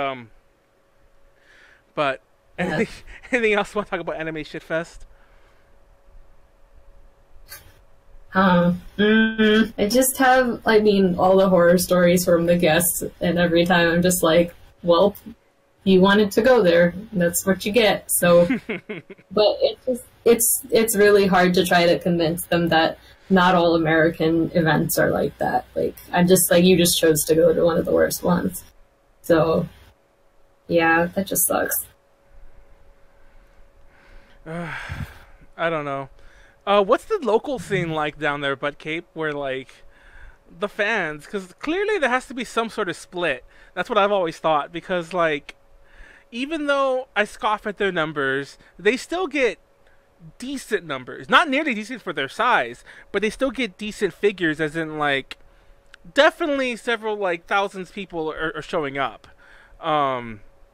anything else you want to talk about Anime Shitfest? I just have, I mean, all the horror stories from the guests, and every time I'm just like, well, you wanted to go there, that's what you get. So, but it's really hard to try to convince them that not all American events are like that. Like, I'm just like, you just chose to go to one of the worst ones. So, yeah, that just sucks. I don't know. What's the local scene like down there, Buttcape, where, like, the fans, because clearly there has to be some sort of split. That's what I've always thought, because, like, even though I scoff at their numbers, they still get decent numbers. Not nearly decent for their size, but they still get decent figures, as in, like, definitely several, like, thousands of people are showing up.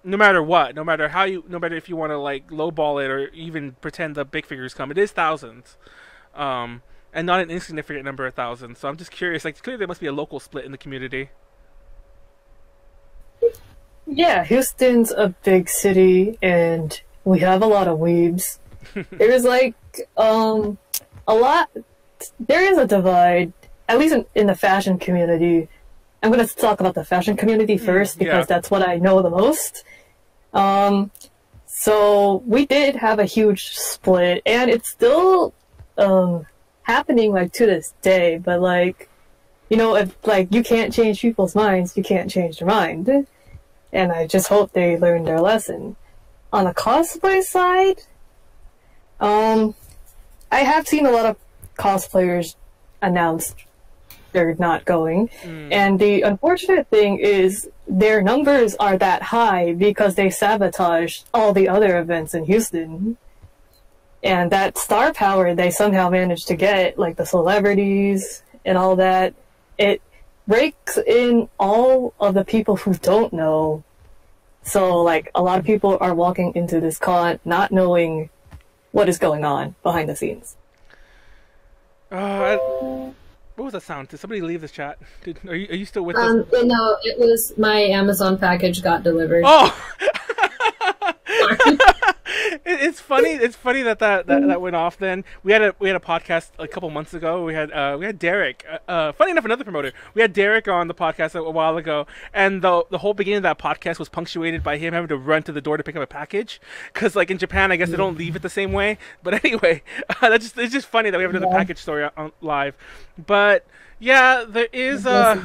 No matter what, no matter if you want to, like, lowball it or even pretend the big figures come, it is thousands, and not an insignificant number of thousands. So I'm just curious. Like, clearly there must be a local split in the community. Yeah, Houston's a big city, and we have a lot of weebs. There's like a lot. There is a divide, at least in the fashion community. I'm going to talk about the fashion community first because that's what I know the most. So we did have a huge split, and it's still happening, like, to this day. But, like, you know, if, like, you can't change people's minds, you can't change their mind. And I just hope they learn their lesson. On the cosplay side, I have seen a lot of cosplayers announce they're not going. And the unfortunate thing is their numbers are that high because they sabotaged all the other events in Houston. And that star power they somehow managed to get, like the celebrities and all that, it rakes in all of the people who don't know. So, like, a lot of people are walking into this con not knowing what is going on behind the scenes. What was that sound? Did somebody leave this chat? Are you still with us? No, it was my Amazon package got delivered. Oh! It's funny. It's funny that went off. Then we had a podcast a couple months ago. We had Derek. Funny enough, another promoter. We had Derek on the podcast a while ago, and the whole beginning of that podcast was punctuated by him having to run to the door to pick up a package. Because, like, in Japan, I guess they don't leave it the same way. But anyway, it's just funny that we have another package story on live. But yeah, there is there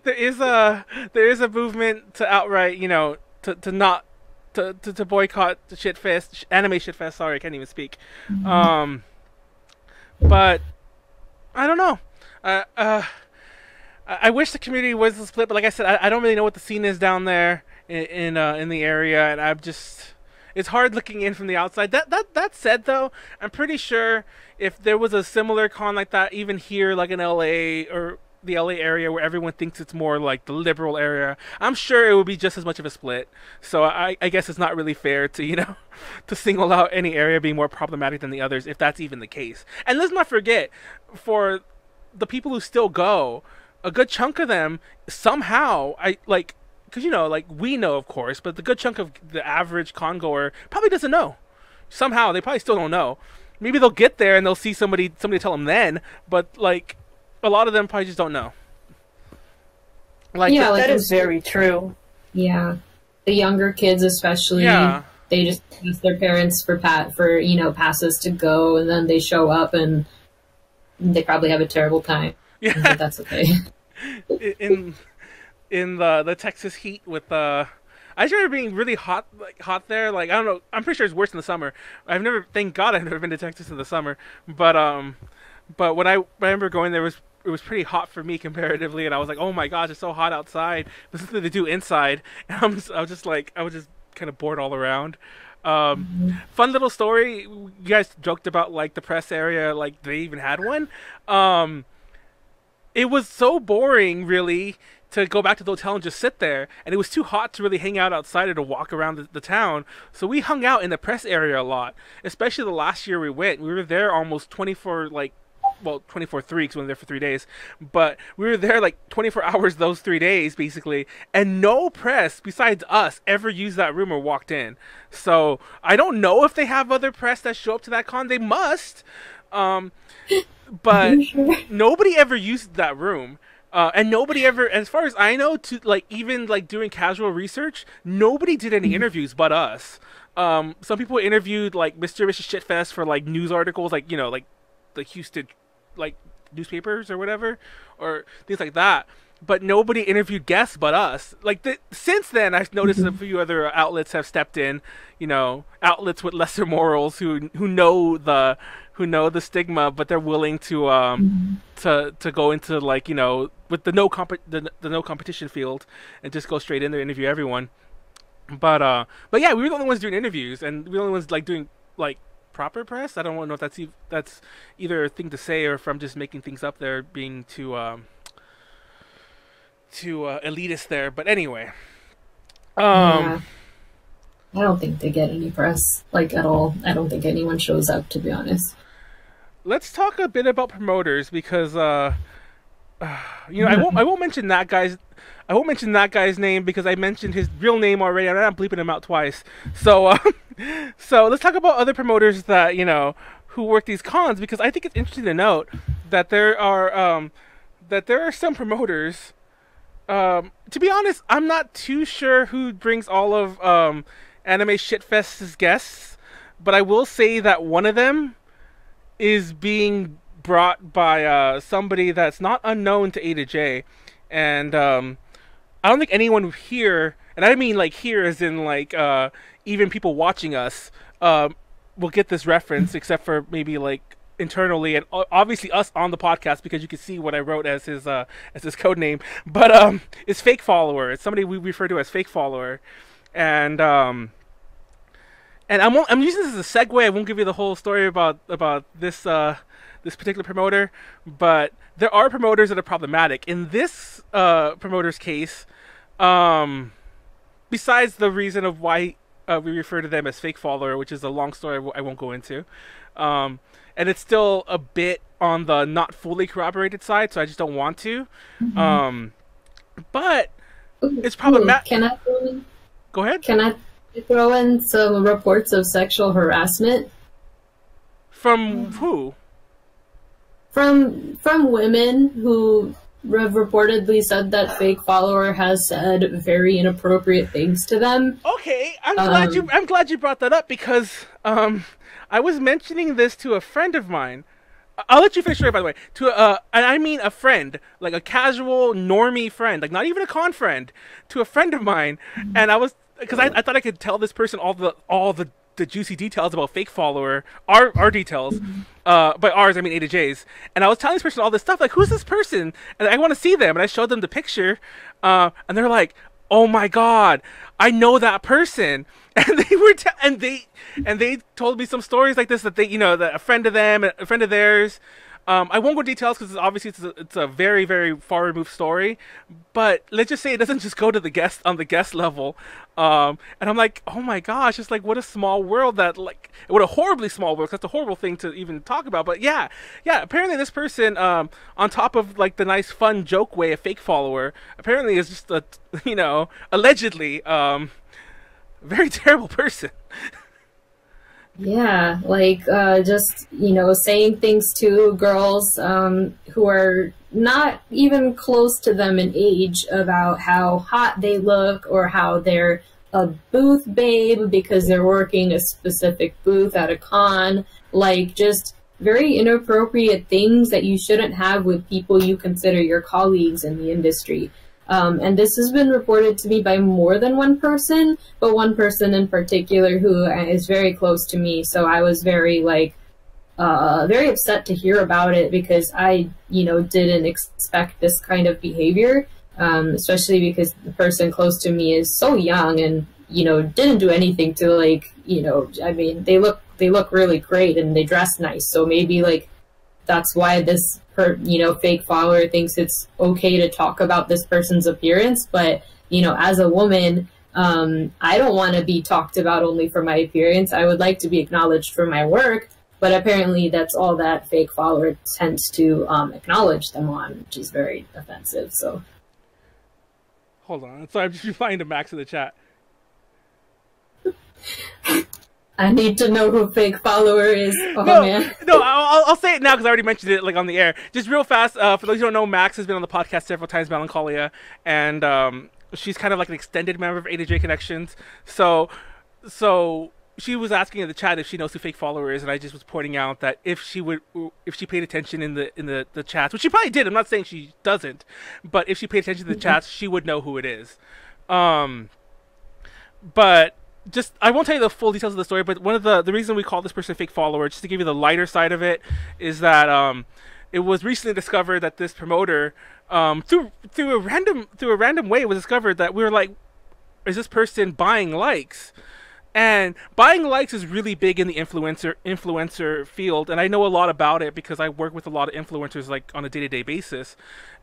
is a movement to outright, you know, to not. To boycott the Shitfest, Anime Shitfest. Sorry, I can't even speak. But I don't know. I wish the community was split, but like I said, I don't really know what the scene is down there in the area, and it's hard looking in from the outside. That said, though, I'm pretty sure if there was a similar con like that, even here, like in LA or the LA area where everyone thinks it's more like the liberal area, I'm sure it would be just as much of a split. So I guess it's not really fair to, you know, to single out any area being more problematic than the others, if that's even the case. And let's not forget, for the people who still go, a good chunk of them somehow, because, you know, like, we know, of course, but the good chunk of the average con goer probably doesn't know. Somehow, they probably still don't know. Maybe they'll get there and they'll see somebody tell them then, but, like, a lot of them probably just don't know. Like, Yeah, like That is very true. yeah, the younger kids especially. Yeah. They just ask their parents for passes to go, and then they show up and they probably have a terrible time. Yeah. But that's okay. in the Texas heat with I just remember being really hot, like hot there. Like, I don't know, I'm pretty sure it's worse in the summer. Thank God I've never been to Texas in the summer. But when I remember going there, it was pretty hot for me comparatively, and I was like, oh my gosh, it's so hot outside. There's nothing to do inside, and I was just kind of bored all around. Fun little story. You guys joked about like the press area, like they even had one. It was so boring, really, to go back to the hotel and just sit there, and it was too hot to really hang out outside or to walk around the town. So we hung out in the press area a lot, especially the last year we went. We were there almost 24, like, well, 24/3 because we were there for 3 days, but we were there like 24 hours those 3 days basically, and no press besides us ever used that room or walked in. So I don't know if they have other press that show up to that con. They must, but nobody ever used that room. And nobody ever, as far as I know, to like even like doing casual research, nobody did any interviews but us. Some people interviewed like Mr. and Mrs. Shitfest for like news articles, like, you know, like the Houston like newspapers or whatever, or things like that. But nobody interviewed guests but us. Like since then, I've noticed a few other outlets have stepped in. You know, outlets with lesser morals who know the stigma, but they're willing to go into, like, you know, with the no competition field and just go straight in there and interview everyone. But yeah, we were the only ones doing interviews, and we were the only ones like doing like proper press. I don't know if that's either a thing to say or if I'm just making things up there, being too elitist there. But anyway, Yeah. I don't think they get any press, like, at all. I don't think anyone shows up, to be honest. let's talk a bit about promoters, because you know, I won't mention that guy's name because I mentioned his real name already, and I'm bleeping him out twice. So so let's talk about other promoters that, you know, who work these cons, because I think it's interesting to note that there are some promoters. To be honest, I'm not too sure who brings all of Anime Shitfest's guests, but I will say that one of them is being brought by somebody that's not unknown to A to J, and I don't think anyone here, and I mean like here as in like even people watching us, will get this reference, except for maybe like internally and obviously us on the podcast, because you can see what I wrote as his code name. But it's Fake Follower. It's somebody we refer to as Fake Follower, and I'm using this as a segue. I won't give you the whole story about this this particular promoter, but there are promoters that are problematic. In this promoter's case, besides the reason of why we refer to them as Fake Follower, which is a long story I won't go into, and it's still a bit on the not fully corroborated side, so I just don't want to. But it's problematic. Can I throw in? Go ahead. Can I throw in some reports of sexual harassment From who? from women who have reportedly said that Fake Follower has said very inappropriate things to them? Okay, I'm glad you brought that up, because I was mentioning this to a friend of mine. I'll let you finish right, by the way. And I mean a friend, like a casual normie friend, like not even a con friend, to a friend of mine. And I was, because I thought I could tell this person all the juicy details about Fake Follower, our details. By ours, I mean A to J's. And I was telling this person all this stuff, like, who's this person? And I want to see them. And I showed them the picture, and they're like, oh my god, I know that person. And they were and they told me some stories like this, that they, you know, that a friend of them, a friend of theirs. I won't go into details because obviously it's a very, very far removed story, but let's just say it doesn't just go to the guest on the guest level. And I'm like, oh my gosh, it's like, what a small world that, like, what a horribly small world. That's a horrible thing to even talk about. But yeah, apparently this person, on top of like the nice fun joke way, a Fake Follower, apparently is just a, you know, allegedly, very terrible person. Yeah, like just, you know, saying things to girls who are not even close to them in age about how hot they look or how they're a booth babe because they're working a specific booth at a con. Like, just very inappropriate things that you shouldn't have with people you consider your colleagues in the industry. And this has been reported to me by more than one person, but one person in particular who is very close to me. So I was very, like, very upset to hear about it because I, you know, didn't expect this kind of behavior, especially because the person close to me is so young and, you know, didn't do anything to, like, you know, I mean, they look really great and they dress nice. So maybe, like, that's why this you know, fake follower thinks it's okay to talk about this person's appearance. But, you know, as a woman, I don't want to be talked about only for my appearance. I would like to be acknowledged for my work, but apparently that's all that fake follower tends to acknowledge them on, which is very offensive. So hold on, so I'm just replying to Max in the chat. I need to know who fake follower is. Oh, man. No, I'll say it now because I already mentioned it, like, on the air. Just real fast, for those who don't know, Max has been on the podcast several times, Melancholia, and she's kind of like an extended member of A to J Connections. So she was asking in the chat if she knows who fake follower is, and I just was pointing out that if she paid attention in the chats, which she probably did. I'm not saying she doesn't, but if she paid attention to the chats, she would know who it is. But just, I won't tell you the full details of the story, but one of the reason we call this person a fake follower, just to give you the lighter side of it, is that it was recently discovered that this promoter, through a random way, it was discovered that we were like, is this person buying likes? And buying likes is really big in the influencer field, and I know a lot about it because I work with a lot of influencers, like, on a day-to-day basis.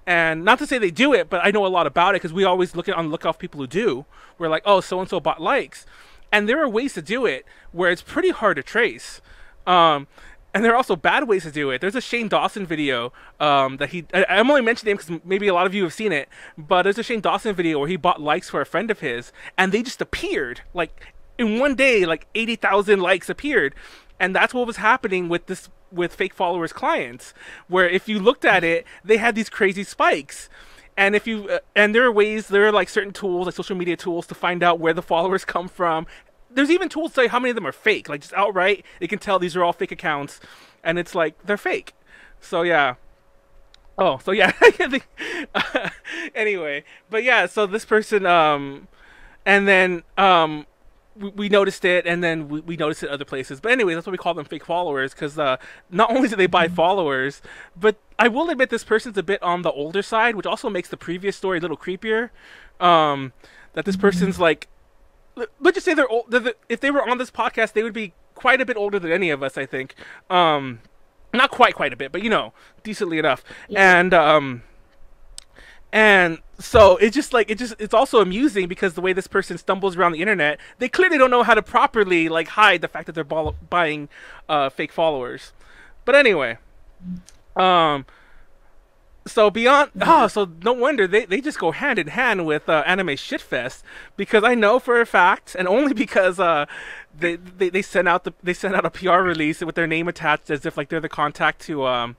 And not to say they do it, but I know a lot about it because we always look on the lookout for people who do. We're like, oh, so-and-so bought likes. And there are ways to do it where it's pretty hard to trace. And there are also bad ways to do it. There's a Shane Dawson video that I'm only mentioning him because maybe a lot of you have seen it, but there's a Shane Dawson video where he bought likes for a friend of his, and they just appeared. Like, in one day, like 80,000 likes appeared. And that's what was happening with fake followers clients, where if you looked at it, they had these crazy spikes. And if you and there are like certain tools, like social media tools, to find out where the followers come from. There's even tools to say how many of them are fake, like just outright. You can tell these are all fake accounts, and it's like they're fake. So yeah. Oh, so yeah. Anyway, but yeah. So this person, and then we noticed it, and then we noticed it other places. But anyway, that's what we call them, fake followers, because not only do they buy followers, but I will admit this person's a bit on the older side, which also makes the previous story a little creepier. That this person's like, let's just say they're old. If they were on this podcast, they would be quite a bit older than any of us, I think. Not quite a bit, but, you know, decently enough. Yeah. And so it's also amusing because the way this person stumbles around the internet, they clearly don't know how to properly, like, hide the fact that they're buying fake followers. But anyway, so no wonder they just go hand in hand with Anime Shitfest, because I know for a fact, and only because they sent out a PR release with their name attached as if, like, they're the contact to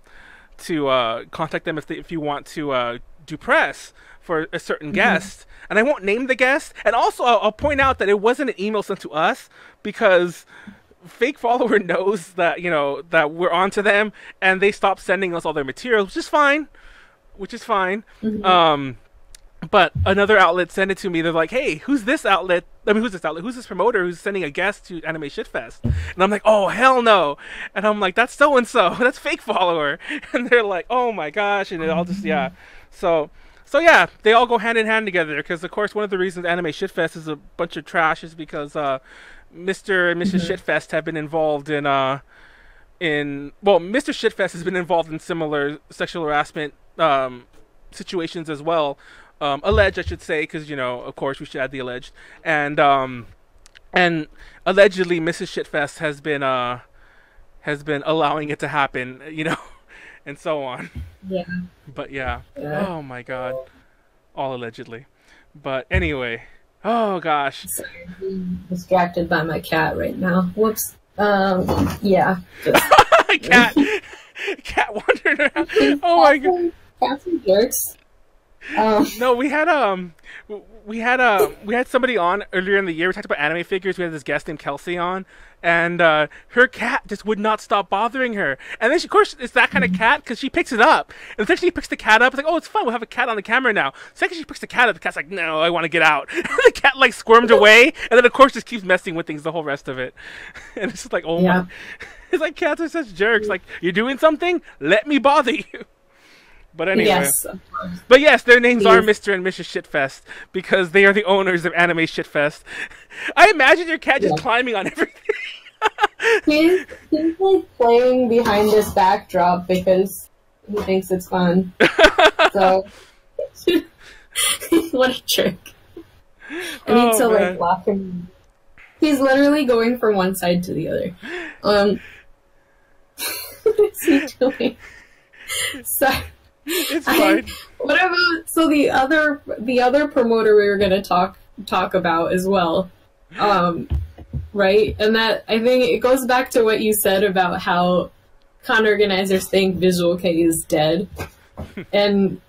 contact them if you want to do press for a certain guest. And I won't name the guest. And also I'll point out that it wasn't an email sent to us, because fake follower knows that, you know, that we're onto them, and they stopped sending us all their materials, which is fine. But another outlet sent it to me. They're like, hey, who's this outlet? Who's this promoter who's sending a guest to Anime Shitfest? And I'm like, oh, hell no. And I'm like, that's so-and-so. That's fake follower. And they're like, oh my gosh. And it all just, yeah. So yeah, they all go hand in hand together, because, of course, one of the reasons Anime Shitfest is a bunch of trash is because Mr. and Mrs. Shitfest have been involved in Mr. Shitfest has been involved in similar sexual harassment situations as well. Alleged, I should say, because, you know, of course we should add the alleged. And allegedly Mrs. Shitfest has been allowing it to happen, you know, and so on. Yeah. But yeah. Oh my god. All allegedly. But anyway. Oh gosh. Sorry, I'm being distracted by my cat right now. Whoops. Yeah. Just, cat wandering around. Oh my god. Cats are jerks. No, we had somebody on earlier in the year. We talked about anime figures. We had this guest named Kelsey on, and her cat just would not stop bothering her. And then, of course, it's that kind of cat because she picks it up. And the second she picks the cat up, it's like, oh, it's fun. We'll have a cat on the camera now. The second she picks the cat up, the cat's like, no, I want to get out. And the cat like squirmed away, and then of course just keeps messing with things the whole rest of it. And it's just like, oh my. It's like cats are such jerks. Like, you're doing something, let me bother you. But anyway. Yes, of course. But yes, their names are Mr. and Mrs. Shitfest because they are the owners of Anime Shitfest. I imagine your cat just climbing on everything. He's like playing behind this backdrop because he thinks it's fun. So, what a trick. I need to like lock him. He's literally going from one side to the other. What is he doing? Sorry. It's fine. What about the other promoter we were gonna talk about as well, right? And that I think it goes back to what you said about how con organizers think Visual K is dead, and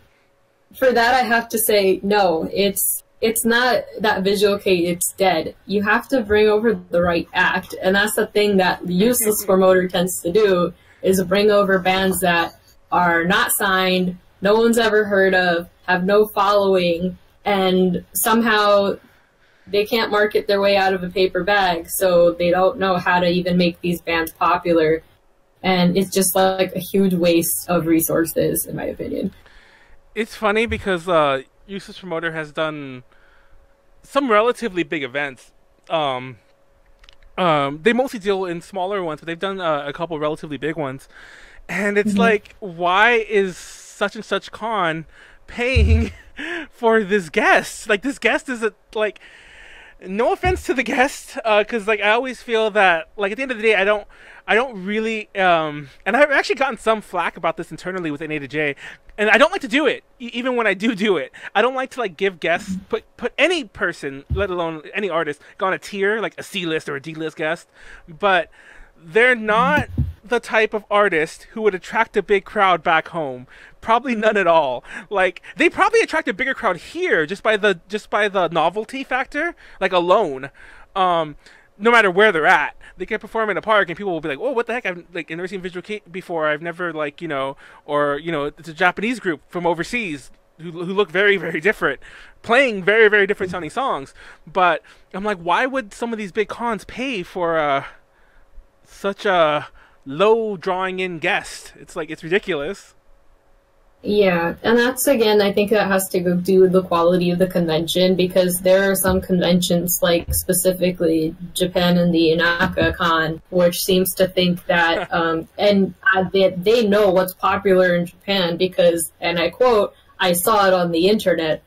for that I have to say no. It's not that Visual K it's dead. You have to bring over the right act, and that's the thing that the useless promoter tends to do is bring over bands that are not signed, no one's ever heard of, have no following, and somehow they can't market their way out of a paper bag, so they don't know how to even make these bands popular. And it's just like a huge waste of resources, in my opinion. It's funny because Useless Promoter has done some relatively big events. They mostly deal in smaller ones, but they've done a couple relatively big ones. And it's like, why is such and such con paying for this guest? Like, this guest is like, no offense to the guest, because like I always feel that like at the end of the day, I don't really, and I've actually gotten some flack about this internally with NA to J, and I don't like to do it, even when I do it. I don't like to like give guests, put any person, let alone any artist, go on a tier, like a C-list or a D-list guest, but they're not the type of artist who would attract a big crowd back home. Probably none at all. Like, they probably attract a bigger crowd here just by the novelty factor, like alone. No matter where they're at, they can perform in a park and people will be like, "Oh, what the heck? I've never seen Visual K before. I've never or it's a Japanese group from overseas who look very, very different, playing very, very different sounding songs." But I'm like, why would some of these big cons pay for such a low drawing in guest? It's like, it's ridiculous. Yeah, and that's, again, I think that has to do with the quality of the convention, because there are some conventions, like specifically Japan and the Inaka Con, which seems to think that, they know what's popular in Japan because, and I quote, "I saw it on the internet."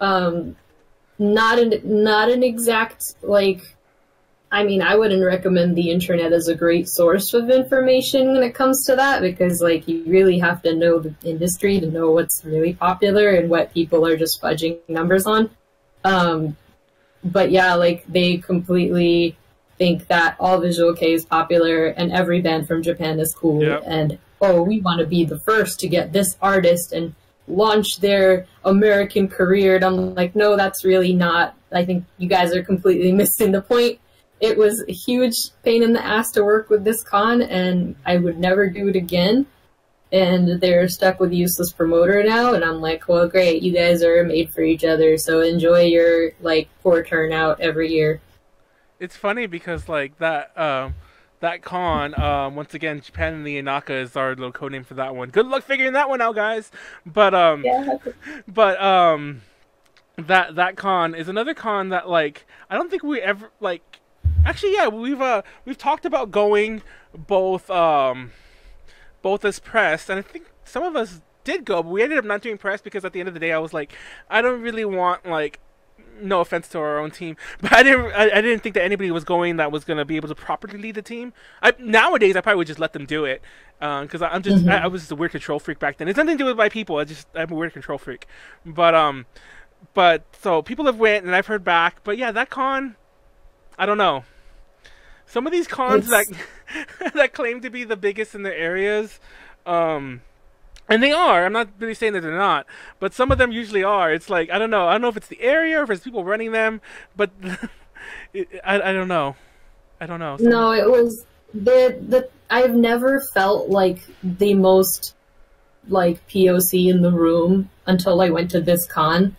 Not an exact, like, I mean, I wouldn't recommend the internet as a great source of information when it comes to that, because, like, you really have to know the industry to know what's really popular and what people are just fudging numbers on. But yeah, like, they completely think that all Visual K is popular and every band from Japan is cool. Yep. And, oh, we want to be the first to get this artist and launch their American career. And I'm like, no, that's really not. I think you guys are completely missing the point. It was a huge pain in the ass to work with this con, and I would never do it again. And they're stuck with Useless Promoter now, and I'm like, well, great, you guys are made for each other, so enjoy your, like, poor turnout every year. It's funny because, like, that con, once again, Japan and the Inaka is our little codename for that one. Good luck figuring that one out, guys! But, that con is another con that, like, I don't think we ever, like, actually, yeah, we've talked about going both as press, and I think some of us did go, but we ended up not doing press because at the end of the day, I was like, I don't really want, like, no offense to our own team, but I didn't think that anybody was going that was going to be able to properly lead the team. Nowadays, I probably would just let them do it because I was just a weird control freak back then. It's nothing to do with my people. I'm a weird control freak, but so people have went and I've heard back, but yeah, that con, I don't know. Some of these cons that that claim to be the biggest in their areas, and they are. I'm not really saying that they're not, but some of them usually are. It's like I don't know. I don't know if it's the area or if it's people running them, but I don't know. I don't know. No, it was the I've never felt like the most like POC in the room until I went to this con.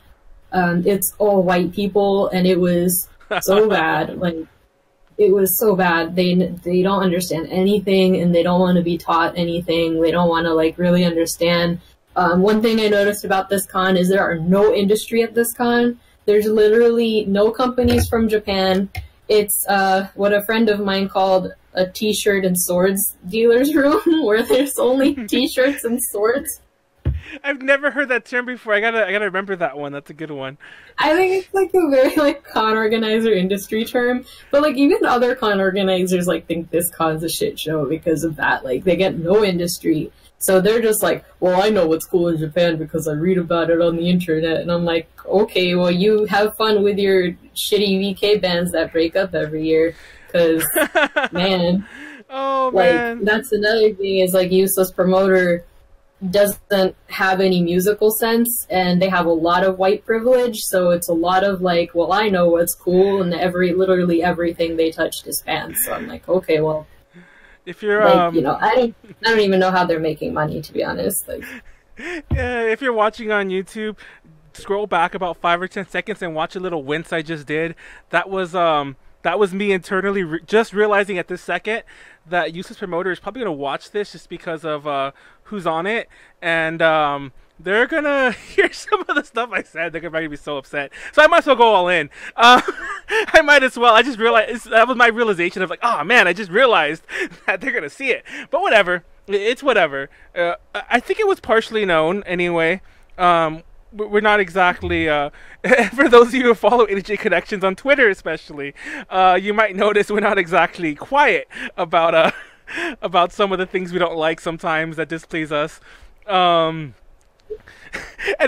It's all white people, and it was so bad. Like, it was so bad. They don't understand anything, and they don't want to be taught anything. They don't want to like really understand. One thing I noticed about this con is there are no industry at this con. There's literally no companies from Japan. It's what a friend of mine called a t-shirt and swords dealer's room, where there's only t-shirts and swords. I've never heard that term before. I gotta remember that one. That's a good one. I think it's like a very like con organizer industry term, but like even other con organizers like think this con's a shit show because of that. Like they get no industry, so they're just like, well, I know what's cool in Japan because I read about it on the internet, and I'm like, okay, well, you have fun with your shitty VK bands that break up every year, because man, oh like man, that's another thing is like Useless Promoter doesn't have any musical sense, and they have a lot of white privilege, so it's a lot of like, well, I know what's cool, and literally everything they touched is fans. So I'm like, okay, well, if you're like, you know, I don't even know how they're making money, to be honest. Like, if you're watching on YouTube, scroll back about 5 or 10 seconds and watch a little wince I just did. That was me internally just realizing at this second that Useless Promoter is probably going to watch this just because of who's on it, and they're going to hear some of the stuff I said. They're going to be so upset. So I might as well go all in. I might as well. I just realized, that was my realization of like, oh man, I just realized that they're going to see it. But whatever. It's whatever. I think it was partially known anyway. We're not exactly, for those of you who follow NJ Connections on Twitter especially, you might notice we're not exactly quiet about some of the things we don't like sometimes that displease us. And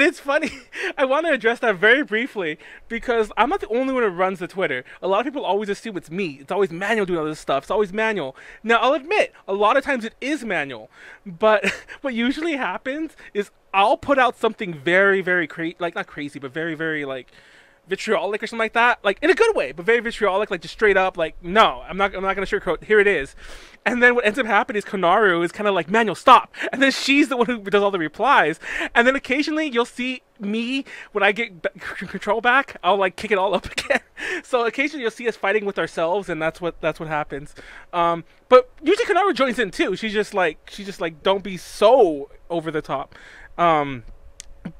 it's funny, I want to address that very briefly, because I'm not the only one who runs the Twitter. A lot of people always assume it's me. It's always Manuel doing all this stuff. It's always Manuel. Now, I'll admit, a lot of times it is Manuel. But what usually happens is I'll put out something very, very crazy, like not crazy, but very, very like vitriolic or something like that, like in a good way, but very vitriolic, like just straight up, like no, I'm not gonna sugarcoat. Here it is. And then what ends up happening is Konaru is kind of like, Manuel, stop. And then she's the one who does all the replies. And then occasionally you'll see me, when I get control back, I'll like kick it all up again. So occasionally you'll see us fighting with ourselves, and that's what happens. But usually Konaru joins in too. She's just like, don't be so over the top.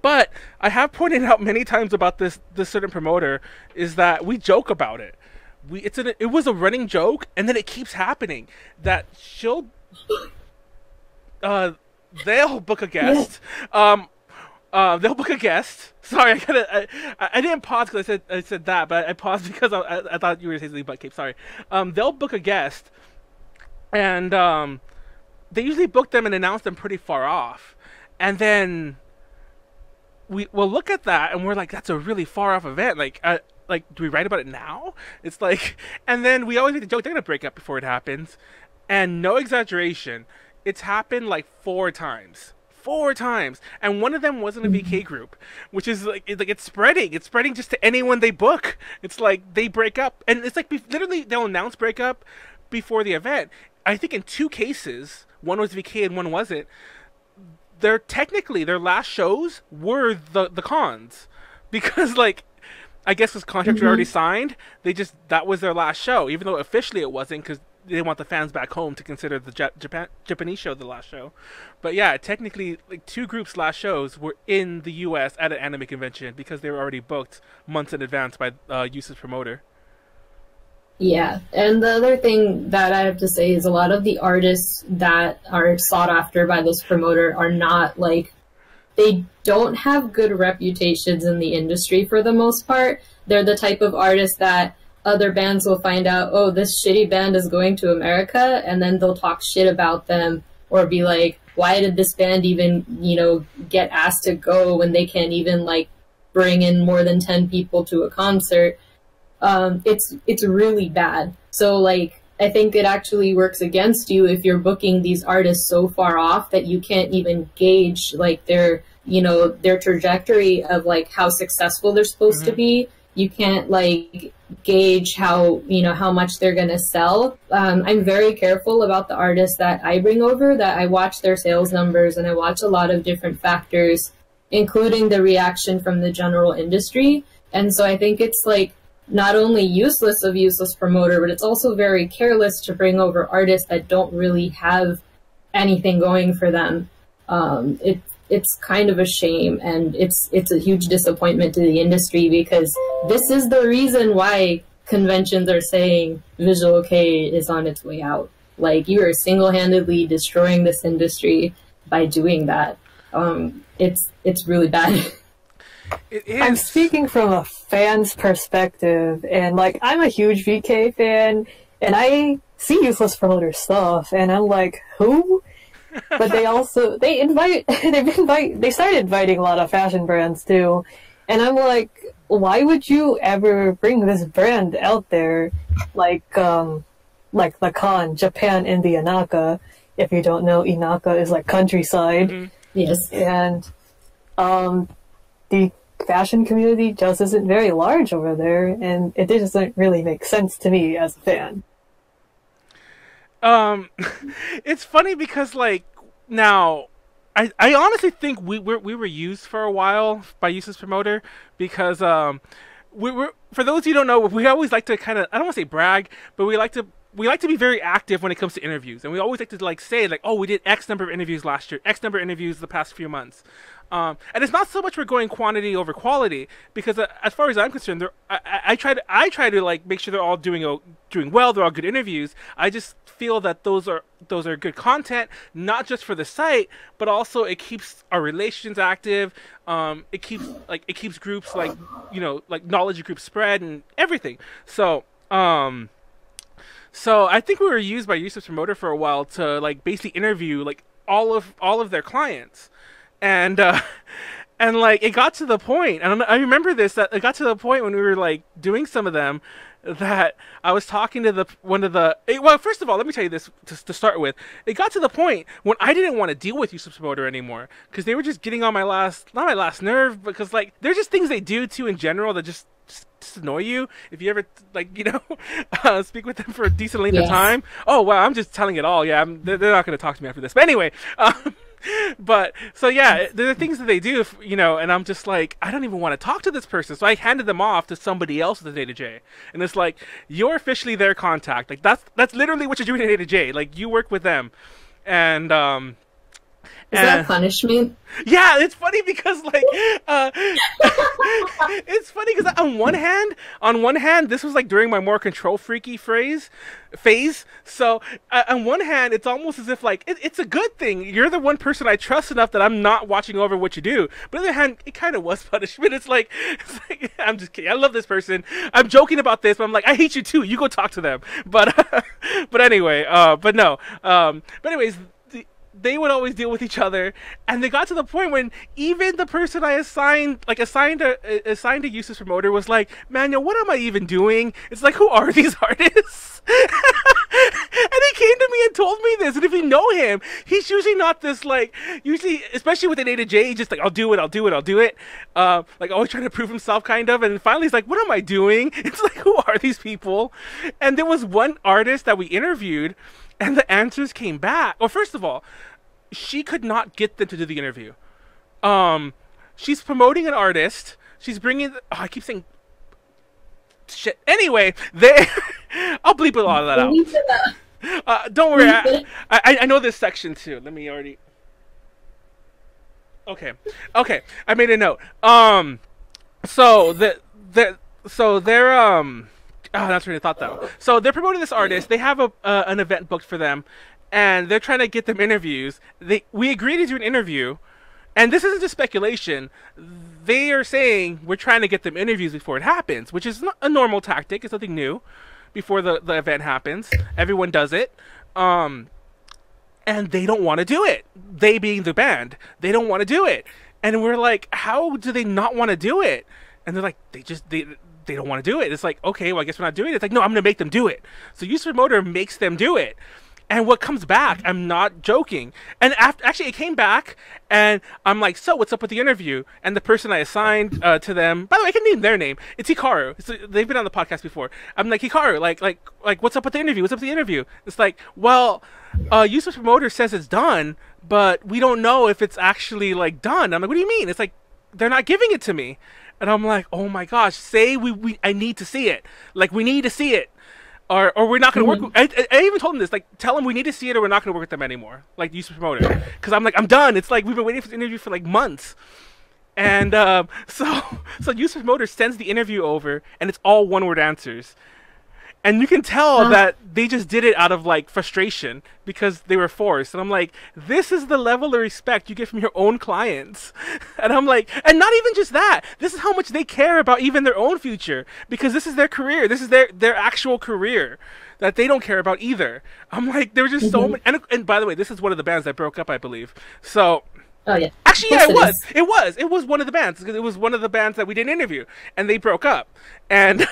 But I have pointed out many times about this certain promoter is that we joke about it. It was a running joke, and then it keeps happening that they'll book a guest. They'll book a guest. Sorry, I didn't pause because I said that, but I paused because I thought you were saying Buttcape. Sorry. They'll book a guest, and they usually book them and announce them pretty far off, and then we'll look at that and we're like, that's a really far off event. Like, do we write about it now? It's like, and then we always make the joke, they're gonna break up before it happens. And no exaggeration, it's happened like 4 times. 4 times. And one of them wasn't a VK group, which is like, it's spreading. It's spreading just to anyone they book. It's like they break up, and it's like literally they'll announce breakup before the event. I think in 2 cases, one was VK and one wasn't. Their last shows were the cons, because like, I guess because contracts were already signed, that was their last show, even though officially it wasn't, because they didn't want the fans back home to consider the Japanese show the last show. But yeah, technically, like 2 groups' last shows were in the U.S. at an anime convention because they were already booked months in advance by Useless Promoter. Yeah, and the other thing that I have to say is a lot of the artists that are sought after by this promoter are not like, they don't have good reputations in the industry for the most part. They're the type of artists that other bands will find out, oh, this shitty band is going to America, and then they'll talk shit about them or be like, why did this band even, get asked to go when they can't even like bring in more than 10 people to a concert? It's really bad. So like, I think it actually works against you if you're booking these artists so far off that you can't even gauge like their, you know, their trajectory of like how successful they're supposed to be. You can't like gauge how, you know, how much they're going to sell. I'm very careful about the artists that I bring over, that I watch their sales numbers and I watch a lot of different factors, including the reaction from the general industry. And so I think it's like not only useless promoter, but it's also very careless to bring over artists that don't really have anything going for them. It's kind of a shame, and it's a huge disappointment to the industry, because this is the reason why conventions are saying Visual Kei is on its way out. Like, you are single-handedly destroying this industry by doing that. It's really bad. It is. I'm speaking from a fan's perspective, and like, I'm a huge VK fan, and I see useless promoter stuff, and I'm like, who? But they also, they started inviting a lot of fashion brands too, and I'm like, why would you ever bring this brand out there, like Lacan, Japan in the Inaka? If you don't know, Inaka is like countryside. Yes. And the fashion community just isn't very large over there, and it doesn't really make sense to me as a fan. It's funny because, like, now, I honestly think we were used for a while by Useless Promoter, because for those who don't know, we always like to kind of, I don't want to say brag, but we like to be very active when it comes to interviews, and we always like to like say like, oh, we did X number of interviews last year, X number of interviews the past few months. And it's not so much we're going quantity over quality, because as far as I'm concerned, I try to like make sure they're all doing well, they're all good interviews. I just feel that those are good content, not just for the site, but also it keeps our relations active. It keeps groups like, you know, like knowledge groups spread and everything. So I think we were used by Useless Promoter for a while to like basically interview like all of their clients. And like it got to the point, and I remember this, that it got to the point when we were like doing some of them, that I was talking to well, first of all, let me tell you this to start with. It got to the point when I didn't want to deal with Useless Promoter anymore, because they were just getting on not my last nerve, because like there's just things they do too in general that just annoy you if you ever like, you know, speak with them for a decent length of time. Oh wow, I'm just telling it all. Yeah, they're not going to talk to me after this. But anyway, but so yeah, there are things that they do, you know, and I'm just like, I don't even want to talk to this person, so I handed them off to somebody else at the A2J, and it's like, you're officially their contact. Like that's literally what you're doing at A2J. Like, you work with them, and is that punishment? Yeah, it's funny because like it's funny because on one hand this was like during my more control freaky phase. So on one hand, it's almost as if like it's a good thing. You're the one person I trust enough that I'm not watching over what you do. But on the other hand, it kind of was punishment. It's like I'm just kidding. I love this person. I'm joking about this, but I'm like, I hate you too. You go talk to them. But but anyway, but no. But anyways, they would always deal with each other, and they got to the point when even the person I assigned a Useless Promoter was like, Manuel, what am I even doing? It's like, who are these artists? And he came to me and told me this, and if you know him, he's usually not this like, usually, especially with an A2J, he's just like, I'll do it. Like always trying to prove himself kind of, and finally he's like, what am I doing? It's like, who are these people? And there was one artist that we interviewed, and the answers came back. Well, first of all, she could not get them to do the interview. She's promoting an artist. She's bringing... Oh, I keep saying... Shit. Anyway, I'll bleep a lot of that out. Don't worry. I know this section, too. Let me already... Okay. I made a note. So they're that's really thought though. So they're promoting this artist. They have an event booked for them, and they're trying to get them interviews. We agreed to do an interview, and this isn't just speculation. They are saying we're trying to get them interviews before it happens, which is not a normal tactic. It's nothing new. Before the event happens, everyone does it. And they don't want to do it. They being the band, they don't want to do it. And we're like, how do they not want to do it? And they're like, they don't want to do it. It's like, okay, well, I guess we're not doing it. It's like, no, I'm going to make them do it. So user promoter makes them do it. And what comes back, I'm not joking. And actually, it came back, and I'm like, so what's up with the interview? And the person I assigned to them, by the way, I can name their name. It's Hikaru. They've been on the podcast before. I'm like, Hikaru, like, what's up with the interview? What's up with the interview? It's like, well, user promoter says it's done, but we don't know if it's actually like done. I'm like, what do you mean? It's like, they're not giving it to me. And I'm like, oh my gosh, say I need to see it. Like, we need to see it. Or we're not going to work. I even told him this. Like, tell them we need to see it, or we're not going to work with them anymore. Like, user promoter, because I'm like, I'm done. It's like we've been waiting for the interview for like months, and so user promoter sends the interview over, and it's all one-word answers, and you can tell that they just did it out of like frustration because they were forced. And I'm like, this is the level of respect you get from your own clients. And I'm like, and not even just that. This is how much they care about even their own future, because this is their career. This is their actual career that they don't care about either. I'm like, there were just so many. And by the way, this is one of the bands that broke up, I believe. So. Oh yeah. Actually, yeah, it was one of the bands, because it was one of the bands that we didn't interview, and they broke up, and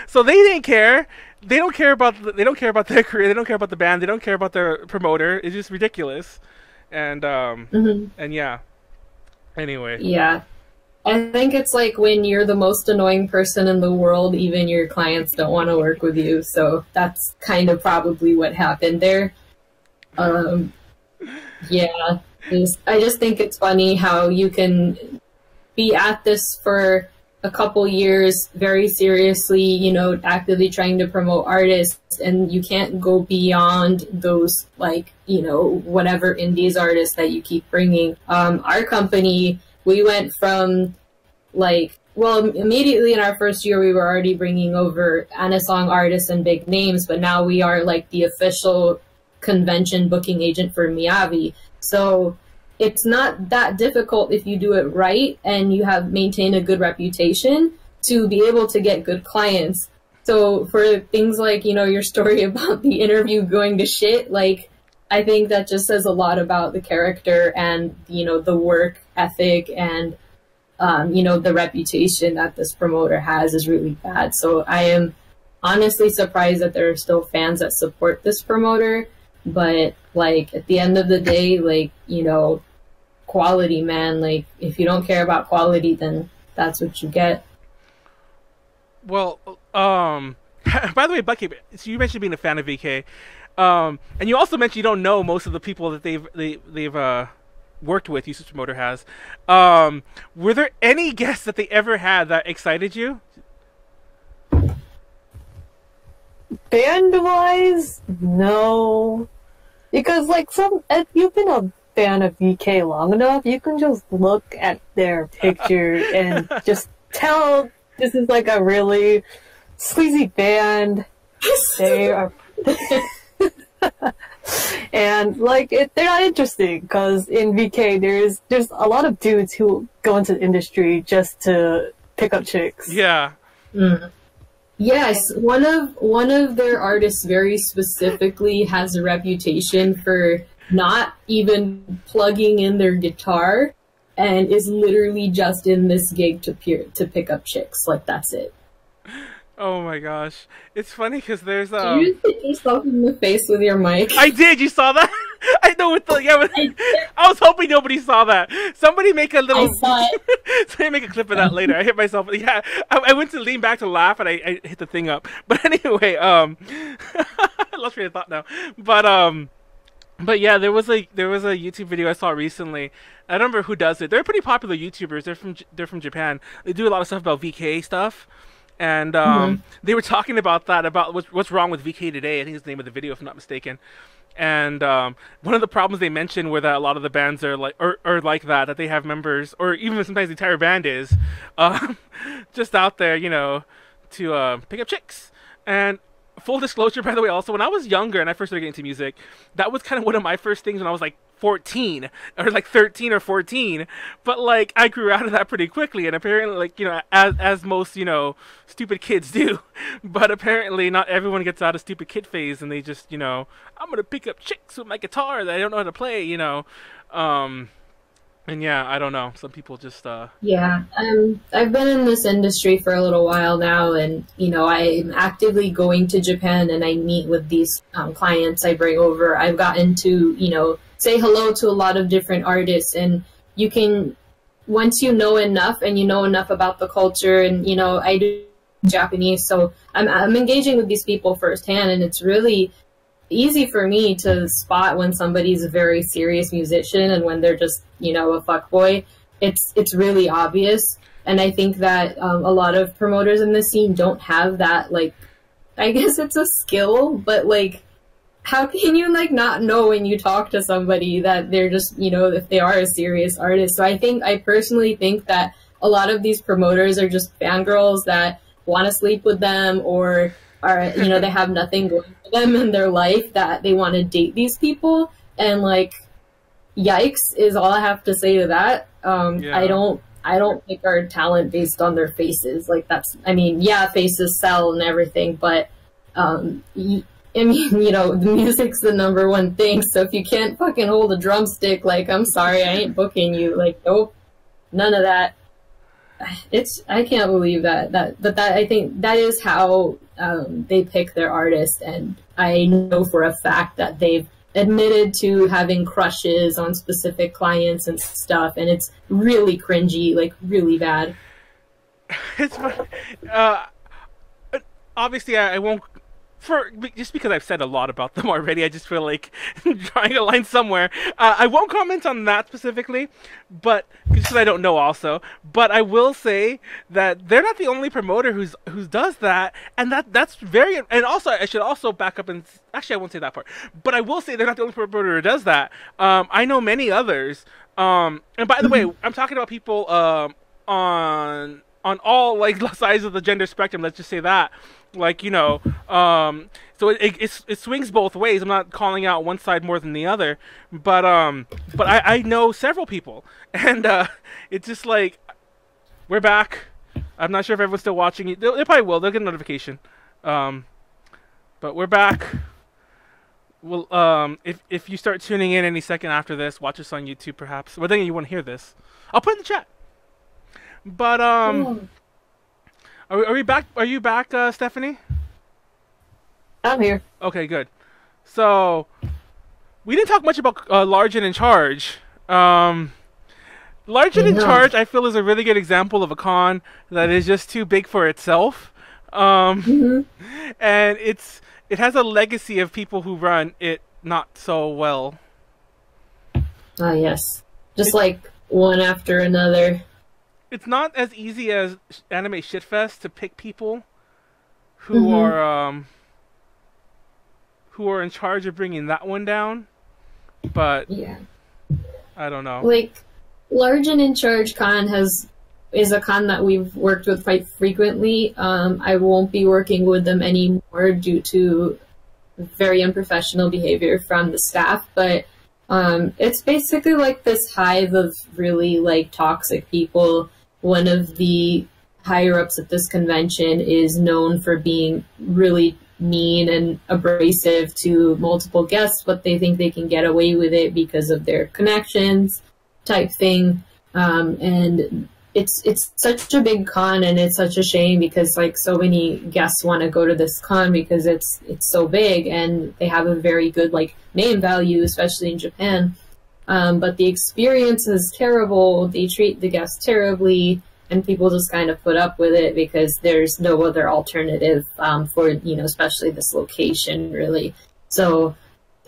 so they didn't care. They don't care about their career. They don't care about the band. They don't care about their promoter. It's just ridiculous, and and yeah. Anyway. Yeah, I think it's like when you're the most annoying person in the world, even your clients don't want to work with you. So that's kind of probably what happened there. Yeah. I just think it's funny how you can be at this for a couple years very seriously, you know, actively trying to promote artists, and you can't go beyond those, like, you know, whatever indies artists that you keep bringing. Our company, we went from like, well, immediately in our first year, we were already bringing over Anasong artists and big names, but now we are like the official convention booking agent for Miyavi. So it's not that difficult if you do it right and you have maintained a good reputation to be able to get good clients. So for things like, you know, your story about the interview going to shit, like, I think that just says a lot about the character and, you know, the work ethic and, you know, the reputation that this promoter has is really bad. So I am honestly surprised that there are still fans that support this promoter. But, like, at the end of the day, like, you know, quality, man. Like, if you don't care about quality, then that's what you get. Well, by the way, Buttcape, so you mentioned being a fan of VK, and you also mentioned you don't know most of the people that they've worked with. User Promoter has. Were there any guests that they ever had that excited you? Band-wise, no. Because, like, if you've been a fan of VK long enough, you can just look at their picture and just tell this is, like, a really sleazy band. They are... and, like, they're not interesting, because in VK, there's a lot of dudes who go into the industry just to pick up chicks. Yeah. Mm. Yes, one of their artists very specifically has a reputation for not even plugging in their guitar, and is literally just in this gig to pick up chicks. Like, that's it. Oh my gosh, it's funny because there's Did you hit yourself in the face with your mic? I did. You saw that? I know. I was hoping nobody saw that. Somebody make a little. I saw it. Somebody make a clip of that later. I hit myself. Yeah, I went to lean back to laugh and I hit the thing up. But anyway, I lost train of thought now. But yeah, there was a YouTube video I saw recently. I don't remember who does it. They're pretty popular YouTubers. They're from Japan. They do a lot of stuff about VK stuff. And they were talking about that, about what's wrong with VK today. I think is the name of the video, if I'm not mistaken. And one of the problems they mentioned were that a lot of the bands are like that they have members, or even sometimes the entire band is just out there, you know, to pick up chicks. And full disclosure, by the way, also, when I was younger and I first started getting into music, that was kind of one of my first things when I was like 14 or like 13 or 14, but like I grew out of that pretty quickly, and apparently, like, you know, as most, you know, stupid kids do, but apparently not everyone gets out of stupid kid phase and they just, you know, I'm gonna pick up chicks with my guitar that I don't know how to play, you know. And yeah, I don't know. Some people just Yeah, I've been in this industry for a little while now, and I'm actively going to Japan, and I meet with these clients I bring over. I've gotten to say hello to a lot of different artists, and you can, once you know enough and you know enough about the culture, and I do Japanese, so I'm engaging with these people firsthand, and it's really easy for me to spot when somebody's a very serious musician and when they're just a fuckboy. It's really obvious, and I think that a lot of promoters in the scene don't have that. Like, I guess it's a skill, but like, how can you like not know when you talk to somebody that they're just if they are a serious artist? So I personally think that a lot of these promoters are just fangirls that want to sleep with them, or are they have nothing going for them in their life, that they want to date these people, and like, yikes is all I have to say to that. Yeah. I don't pick our talent based on their faces. Like, yeah, faces sell and everything, but the music's the number one thing. So if you can't fucking hold a drumstick, like, I'm sorry, I ain't booking you. Like, nope, none of that. I can't believe that I think that is how they pick their artists, and I know for a fact that they've admitted to having crushes on specific clients and stuff, and it's really cringy, like really bad. It's obviously I won't, just because I've said a lot about them already, I just feel like drawing a line somewhere. I won't comment on that specifically, but just because I don't know also. But I will say that they're not the only promoter who does that, and that's very. And also, I should also back up and actually, I won't say that part. But I will say they're not the only promoter who does that. I know many others. And by the way, I'm talking about people on all like sides of the gender spectrum. Let's just say that. Like, so it swings both ways. I'm not calling out one side more than the other, but I know several people, and it's just like, we're back. I'm not sure if everyone's still watching it. They probably will. They'll get a notification. But we're back. Well, if you start tuning in any second after this, watch us on YouTube, perhaps. Well, then you want to hear this. I'll put it in the chat. But Are we back? Are you back, Stephanie? I'm here. Okay, good. So, we didn't talk much about Large and in Charge. Large and in Charge, I feel, is a really good example of a con that is just too big for itself. And it has a legacy of people who run it not so well. Yes. Just like one after another. It's not as easy as Anime Shitfest to pick people who are in charge of bringing that one down, but yeah, I don't know. Like, Large and in Charge Con is a con that we've worked with quite frequently. I won't be working with them anymore due to very unprofessional behavior from the staff, but it's basically like this hive of really like toxic people. One of the higher ups at this convention is known for being really mean and abrasive to multiple guests, but they think they can get away with it because of their connections type thing. And it's such a big con, and it's such a shame because like so many guests want to go to this con because it's so big and they have a very good like name value, especially in Japan. But the experience is terrible. They treat the guests terribly, and people just kind of put up with it because there's no other alternative for, especially this location, really. So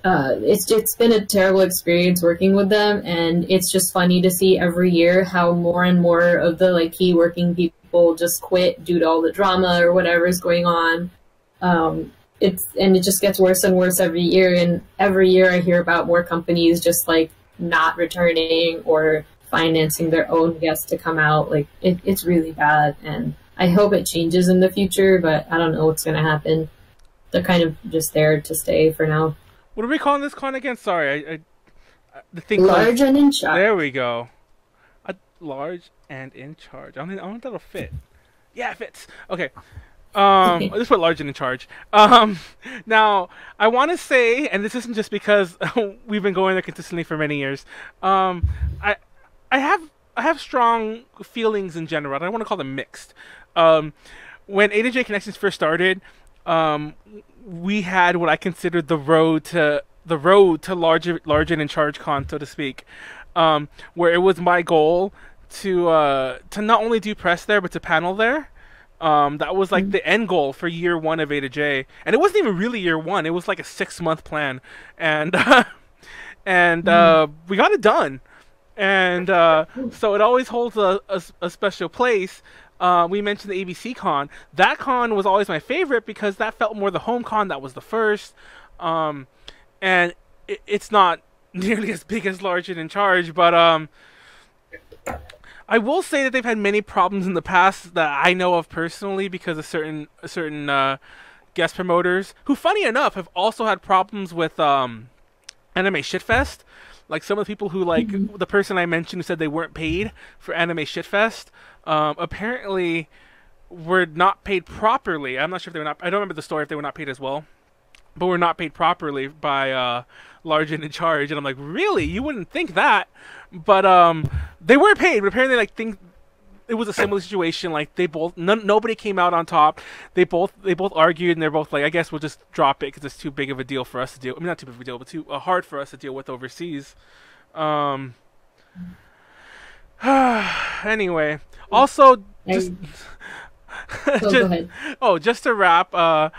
it's been a terrible experience working with them, and it's just funny to see every year how more and more of the like key working people just quit due to all the drama or whatever is going on. It just gets worse and worse every year, and every year I hear about more companies just like not returning or financing their own guests to come out. Like it's really bad, and I hope it changes in the future, but I don't know what's going to happen. They're kind of just there to stay for now. What are we calling this con again? Sorry, the thing. Large and in charge. There we go. Large and in charge. I don't think that'll fit. Yeah, it fits. Okay. I'll just put Large and in charge. Now, I want to say, and this isn't just because we've been going there consistently for many years, I I have strong feelings in general. I don't want to call them mixed. When A to J Connections first started, we had what I considered the road to large and in charge con, so to speak, where it was my goal to not only do press there but to panel there. That was like the end goal for year one of A to J, and it wasn't even really year one. It was like a 6-month plan, and we got it done. And so it always holds a special place. We mentioned the ABC con. That con was always my favorite because that felt more the home con. That was the first. And it's not nearly as big as Large and in Charge, but I will say that they've had many problems in the past that I know of personally because of certain guest promoters who, funny enough, have also had problems with Anime Shitfest. Like some of the people who, like the person I mentioned who said they weren't paid for Anime Shitfest, apparently were not paid properly. I'm not sure if they were not. I don't remember the story if they were not paid as well, but were not paid properly by Large and in Charge. And I'm like, really? You wouldn't think that, but they were paid. But apparently, like it was a similar situation. Like nobody came out on top. They both argued, and they're both like, I guess we'll just drop it because it's too big of a deal for us to deal. I mean, not too big of a deal, but too hard for us to deal with overseas. Anyway, also just go ahead. Just to wrap. What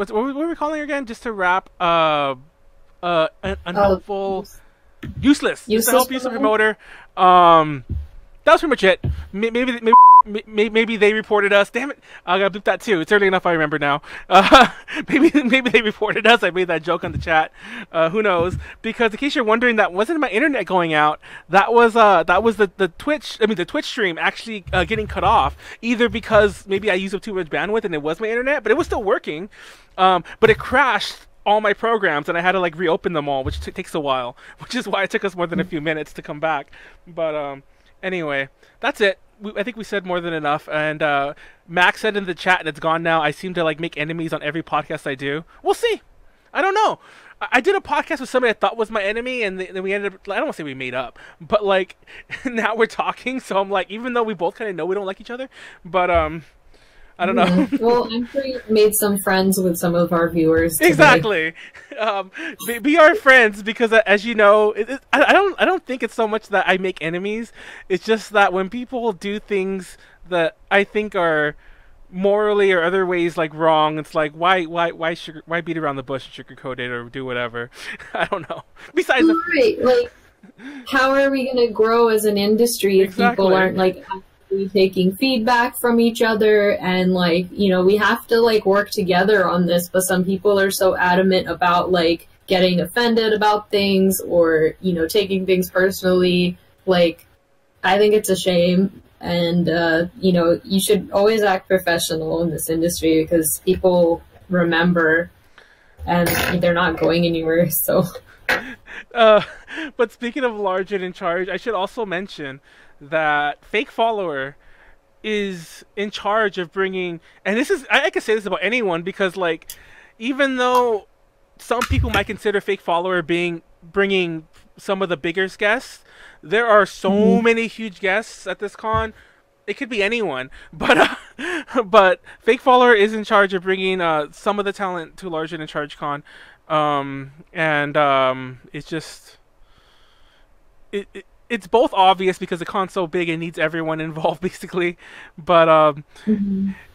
were we calling her again? Just to wrap. Unhelpful. Useless. Just to help useless promoter. That was pretty much it. Maybe they reported us. Damn it! I gotta bleep that too. It's early enough. I remember now. Maybe they reported us. I made that joke on the chat. Who knows? Because in case you're wondering, that wasn't my internet going out. That was the Twitch. I mean, the Twitch stream actually getting cut off. Either because maybe I used up too much bandwidth and it was my internet, but it was still working. But it crashed all my programs and I had to like reopen them all, which takes a while. Which is why it took us more than a few minutes to come back. But anyway, that's it. I think we said more than enough. And Max said in the chat, and it's gone now, I seem to like make enemies on every podcast I do. We'll see. I don't know. I did a podcast with somebody I thought was my enemy, and then we ended up, I don't want to say we made up, but like now we're talking. So I'm like, even though we both kind of know we don't like each other, but I don't know. Well, I'm sure you've made some friends with some of our viewers today. Exactly. Be our friends because, as you know, I don't think it's so much that I make enemies. It's just that when people do things that I think are morally or other ways like wrong, it's like why beat around the bush and sugarcoat it or do whatever. I don't know. Besides, right? Like, how are we going to grow as an industry if people aren't like taking feedback from each other? And like, you know, we have to like work together on this, but some people are so adamant about like getting offended about things or, you know, taking things personally. Like, I think it's a shame, and you know, you should always act professional in this industry because people remember and they're not going anywhere. So but speaking of Large and in Charge, I should also mention that Fake Follower is in charge of bringing, and this is, I can say this about anyone because like, even though some people might consider Fake Follower bringing some of the biggest guests, there are so many huge guests at this con. It could be anyone, but Fake Follower is in charge of bringing some of the talent to Large and in Charge con, and it's just it's both obvious because the con's so big and needs everyone involved basically, but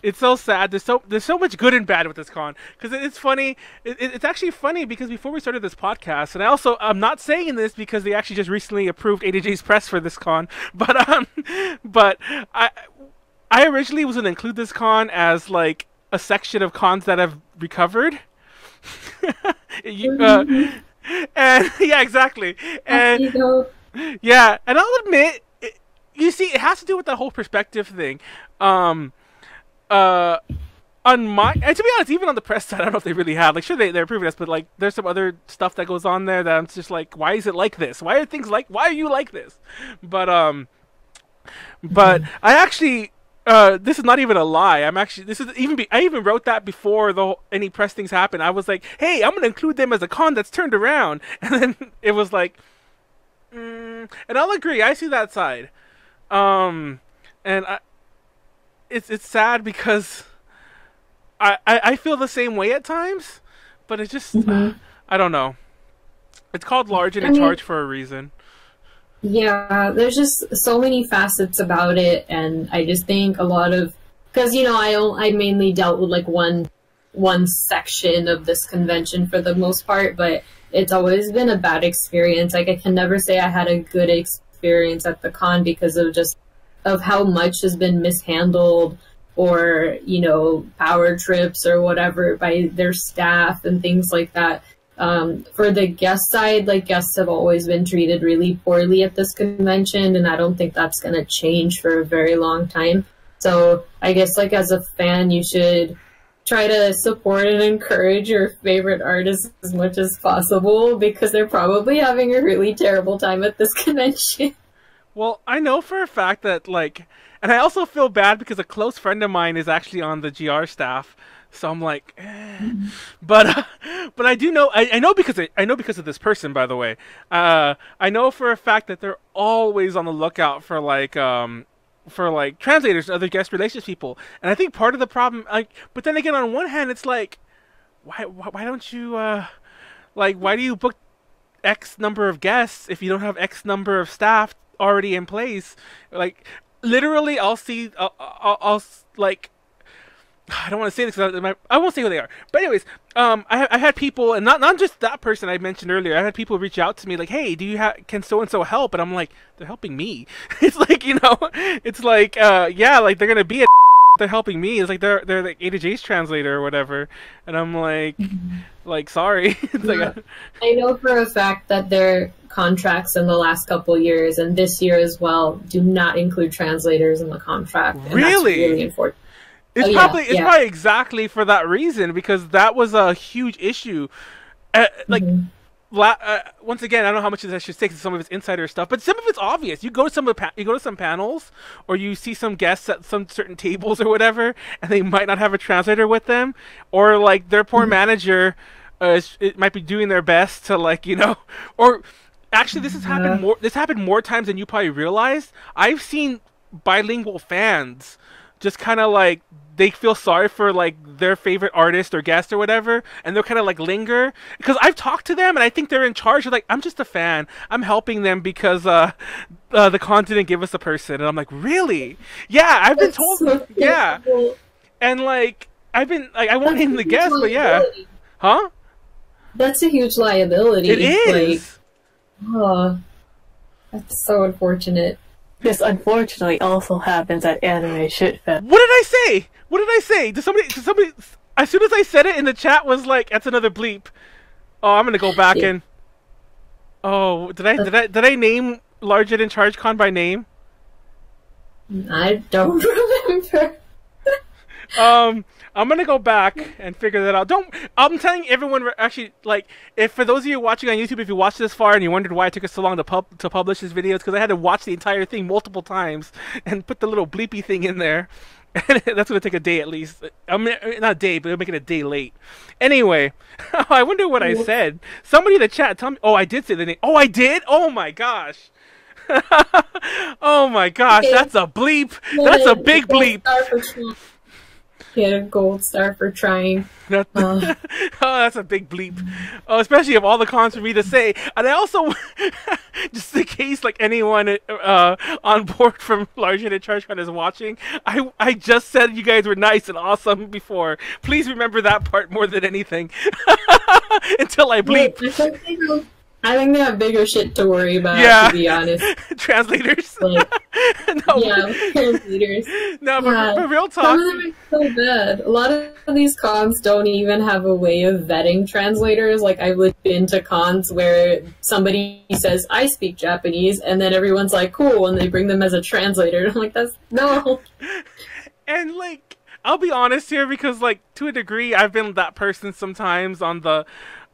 it's so sad. There's so much good and bad with this con because it's funny. It's actually funny because before we started this podcast, and I'm not saying this because they actually just recently approved ADJ's press for this con, but I originally was going to include this con as like a section of cons that have recovered. And yeah, exactly. And yeah, and I'll admit, you see, it has to do with that whole perspective thing. On my, and to be honest, even on the press side, I don't know if they really have. Like, sure, they're approving us, but like, there's some other stuff that goes on there that I'm just like, why is it like this? Why are you like this? But I actually, this is not even a lie. I even wrote that before any press things happened. I was like, hey, I'm gonna include them as a con that's turned around, and then it was like, And I'll agree. I see that side. And it's sad because I feel the same way at times, but it's just I don't know. It's called large and in charge for a reason. Yeah, there's just so many facets about it, and I just think a lot of, because I mainly dealt with like one section of this convention for the most part, but it's always been a bad experience. Like I can never say I had a good experience at the con because of how much has been mishandled, or power trips or whatever by their staff and things like that. For the guest side, like guests have always been treated really poorly at this convention, and I don't think that's going to change for a very long time. So I guess like as a fan, you should try to support and encourage your favorite artists as much as possible, because they're probably having a really terrible time at this convention. Well, I know for a fact that and I also feel bad because a close friend of mine is actually on the GR staff. So I'm like, but I do know, I know because of this person, by the way. I know for a fact that they're always on the lookout for translators and other guest relations people. And I think part of the problem, but then again, on one hand, it's like, why don't you, why do you book X number of guests if you don't have X number of staff already in place? Like, literally, I'll I don't want to say this because I won't say who they are. But anyways, I had people, and not just that person I mentioned earlier. I had people reach out to me like, "Hey, can so and so help?" And I'm like, "They're helping me." It's like it's like yeah, like they're gonna be they're helping me. It's like they're like A to J's translator or whatever, and I'm like sorry. It's like I know for a fact that their contracts in the last couple years and this year as well do not include translators in the contract. And really? That's really unfortunate. It's probably exactly for that reason, because that was a huge issue. Once again, I don't know how much of this I should say because some of it's insider stuff, but some of it's obvious. You go to some panels, or you see some guests at some certain tables or whatever, and they might not have a translator with them, or like their poor manager, it might be doing their best to or actually this has happened more. This happened more times than you probably realized. I've seen bilingual fans just kind of they feel sorry for their favorite artist or guest or whatever, and they'll kind of linger, because I've talked to them and I think they're in charge. They're like, I'm just a fan, I'm helping them because the con didn't give us a person. And I'm like, really? Yeah, I've been told. So yeah, and I've been I won't name the guest, but yeah, huh? That's a huge liability. It is. Oh, that's so unfortunate. This unfortunately also happens at Anime Shitfest. What did I say? What did I say? Did somebody? As soon as I said it in the chat, was like, "That's another bleep." Oh, I'm gonna go back and. Oh, did I name Large and in Charge Con by name? I don't remember. I'm gonna go back and figure that out. I'm telling everyone, actually, if for those of you watching on YouTube, if you watched this far and you wondered why it took us so long to publish this video, it's because I had to watch the entire thing multiple times and put the little bleepy thing in there. And that's gonna take a day at least. I mean, not a day, but it'll make it a day late. Anyway, I wonder what I said. Somebody in the chat, tell me. Oh, I did say the name. Oh, I did. Oh my gosh. Oh my gosh, okay. That's a bleep. That's a big bleep. Get a gold star for trying. Oh, that's a big bleep. Oh, especially of all the cons for me to say. And I also, just in case anyone on board from Large and in Charge Con is watching, I just said you guys were nice and awesome before. Please remember that part more than anything. Until I bleep. I think they have bigger shit to worry about, to be honest. Translators. Translators. No, but real talk. Some of them are so bad. A lot of these cons don't even have a way of vetting translators. I've been to cons where somebody says, I speak Japanese, and then everyone's like, cool, and they bring them as a translator. I'm like, no. And, I'll be honest here, because, to a degree, I've been that person sometimes on the...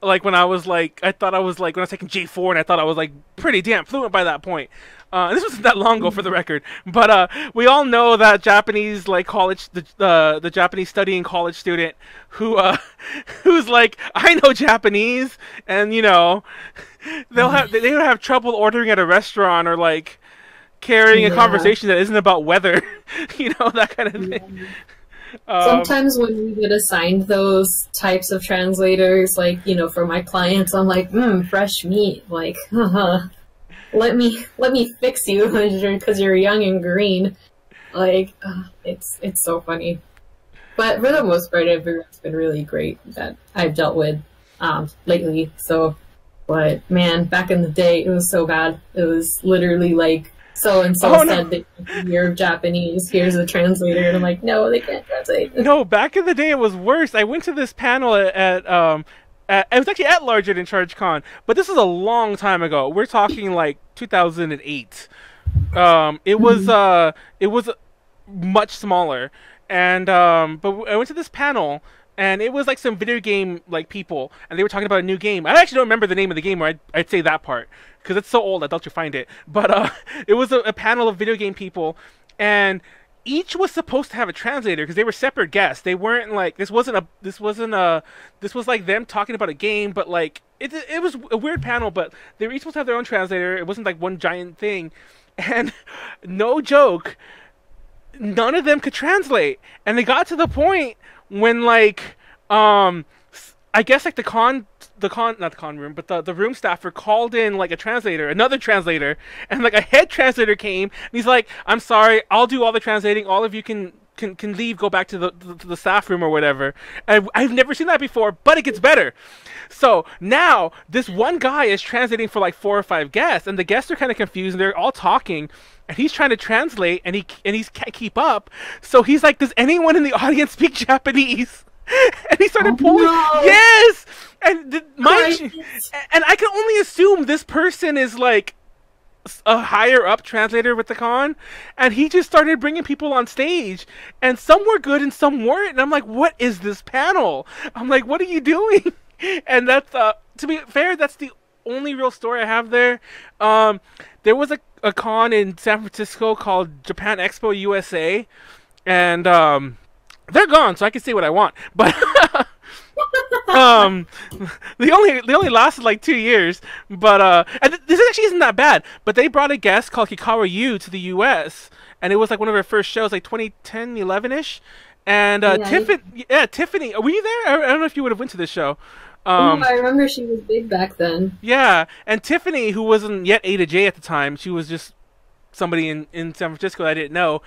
when I was I thought I was when I was taking J4, and I thought I was pretty damn fluent by that point. This wasn't that long ago, for the record. But we all know that Japanese college, the Japanese studying college student who who's I know Japanese, and they would have trouble ordering at a restaurant or like carrying a conversation that isn't about weather, that kind of thing. Sometimes when we get assigned those types of translators, like, for my clients, I'm like, fresh meat, like, let me fix you because you're young and green. Like, it's so funny. But for the most part, everyone's been really great that I've dealt with lately. So, but man, back in the day, it was so bad. It was literally like, so-and-so said that you're Japanese, here's a translator, and I'm like, no, they can't translate. No, back in the day it was worse. I went to this panel at it was actually at Larger Than Charge Con, but this was a long time ago. We're talking like 2008. It was much smaller, and but I went to this panel. And it was like some video game like people, and they were talking about a new game. I actually don't remember the name of the game, or I'd say that part because it's so old I thought you'd find it. But it was a panel of video game people, and each was supposed to have a translator because they were separate guests. They weren't like this was like them talking about a game, but like it was a weird panel. But they were each supposed to have their own translator. It wasn't like one giant thing, and no joke, none of them could translate. And they got to the point when like I guess like not the con room, but the room staffer called in like another translator, and like a head translator came, and he's like, I'm sorry, I'll do all the translating, all of you can leave, go back to the staff room or whatever. And I've never seen that before, but it gets better. So now this one guy is translating for like 4 or 5 guests, and the guests are kind of confused, and they're all talking, and he's trying to translate, and he can't keep up. So he's like, does anyone in the audience speak Japanese? And he started pulling. No. Yes, and and I can only assume this person is like a higher up translator with the con, and he just started bringing people on stage, and some were good and some weren't, and I'm like, what is this panel? I'm like, what are you doing? And that's to be fair, that's the only real story I have there. There was a con in San Francisco called Japan Expo USA, and they're gone, so I can say what I want. But they only lasted like 2 years. But and this actually isn't that bad. But they brought a guest called Hikawa Yu to the U.S., and it was like one of her first shows, like 2010, 11ish. And Tiffany, were you there? I don't know if you would have went to this show. I remember she was big back then. Yeah, and Tiffany, who wasn't yet A to J at the time, she was just somebody in San Francisco that I didn't know.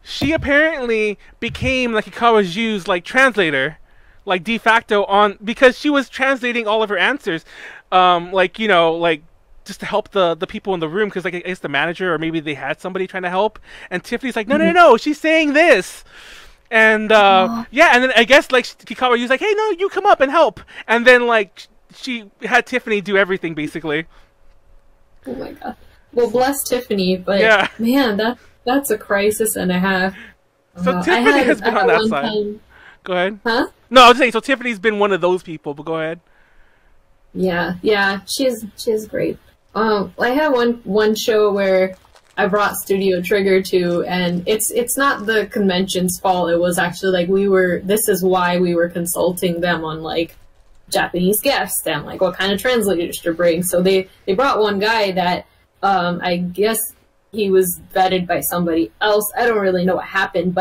She apparently became like Hikawa Yu's like translator, like de facto because she was translating all of her answers, like just to help the people in the room, because like I guess the manager or maybe they had somebody trying to help, and Tiffany's like, no, she's saying this. And yeah, and then I guess like Hikawa Yu's like, hey, no, you come up and help, and then like she had Tiffany do everything basically. Oh my god. Well, bless Tiffany, but yeah. Man, that's a crisis and a half. So Tiffany has been on that side. Go ahead. Huh? No, I was saying, so Tiffany's been one of those people, but go ahead. Yeah, she's great. I had one show where I brought Studio Trigger to, and it's not the convention's fault. It was actually like this is why we were consulting them on like Japanese guests and like what kind of translators to bring. So they brought one guy that I guess he was vetted by somebody else. I don't really know what happened,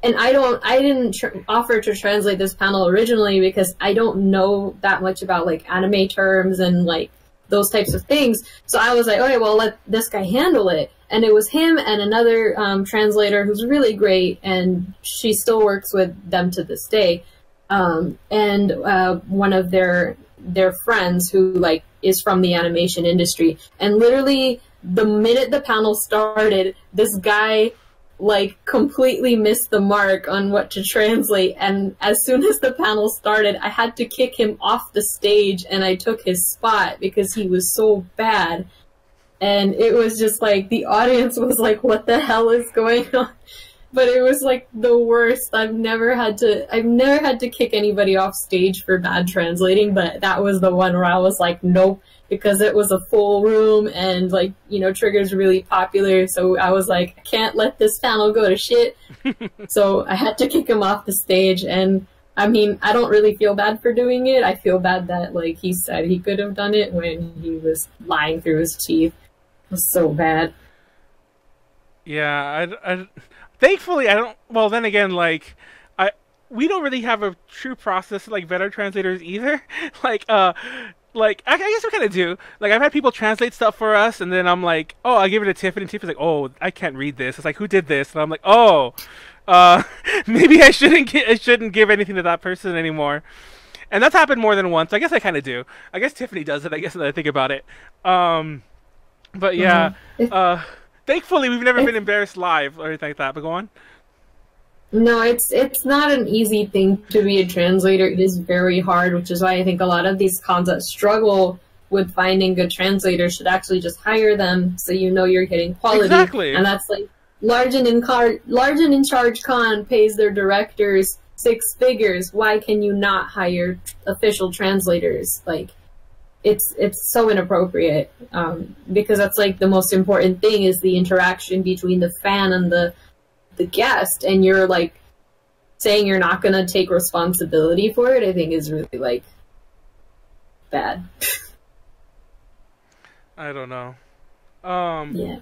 and I didn't offer to translate this panel originally because I don't know that much about like anime terms and like those types of things. So I was like, okay, well, let this guy handle it. And it was him and another translator who's really great, and she still works with them to this day. And one of their friends who like is from the animation industry. And literally the minute the panel started, this guy like completely missed the mark on what to translate, and as soon as the panel started, I had to kick him off the stage and I took his spot because he was so bad. And it was just like the audience was like, what the hell is going on? But it was like the worst. I've never had to kick anybody off stage for bad translating, but that was the one where I was like, nope, because it was a full room and like, Trigger's really popular. So I was like, I can't let this panel go to shit. So I had to kick him off the stage, and I mean, I don't really feel bad for doing it. I feel bad that, like, he said he could have done it when he was lying through his teeth. It was so bad. Yeah, thankfully, I don't. Well, then again, like, we don't really have a true process to, like, vet our translators either. I guess we kind of do. Like, I've had people translate stuff for us, and then I'm like, oh, I give it to Tiffany, and Tiffany's like, oh, I can't read this. It's like, who did this? And I'm like, oh, maybe I shouldn't give anything to that person anymore. And that's happened more than once. I guess I kind of do. I guess Tiffany does it. I guess now that I think about it. But yeah, thankfully we've never been embarrassed live or anything like that. But go on. No, it's not an easy thing to be a translator. It is very hard, which is why I think a lot of these cons that struggle with finding good translators should actually just hire them, so you know you're getting quality. Exactly. And that's like Large and in Charge Con pays their directors 6 figures. Why can you not hire official translators? Like, it's so inappropriate, because that's like the most important thing is the interaction between the fan and the guest, and you're like saying you're not going to take responsibility for it. I think is really like bad. I don't know. Yeah.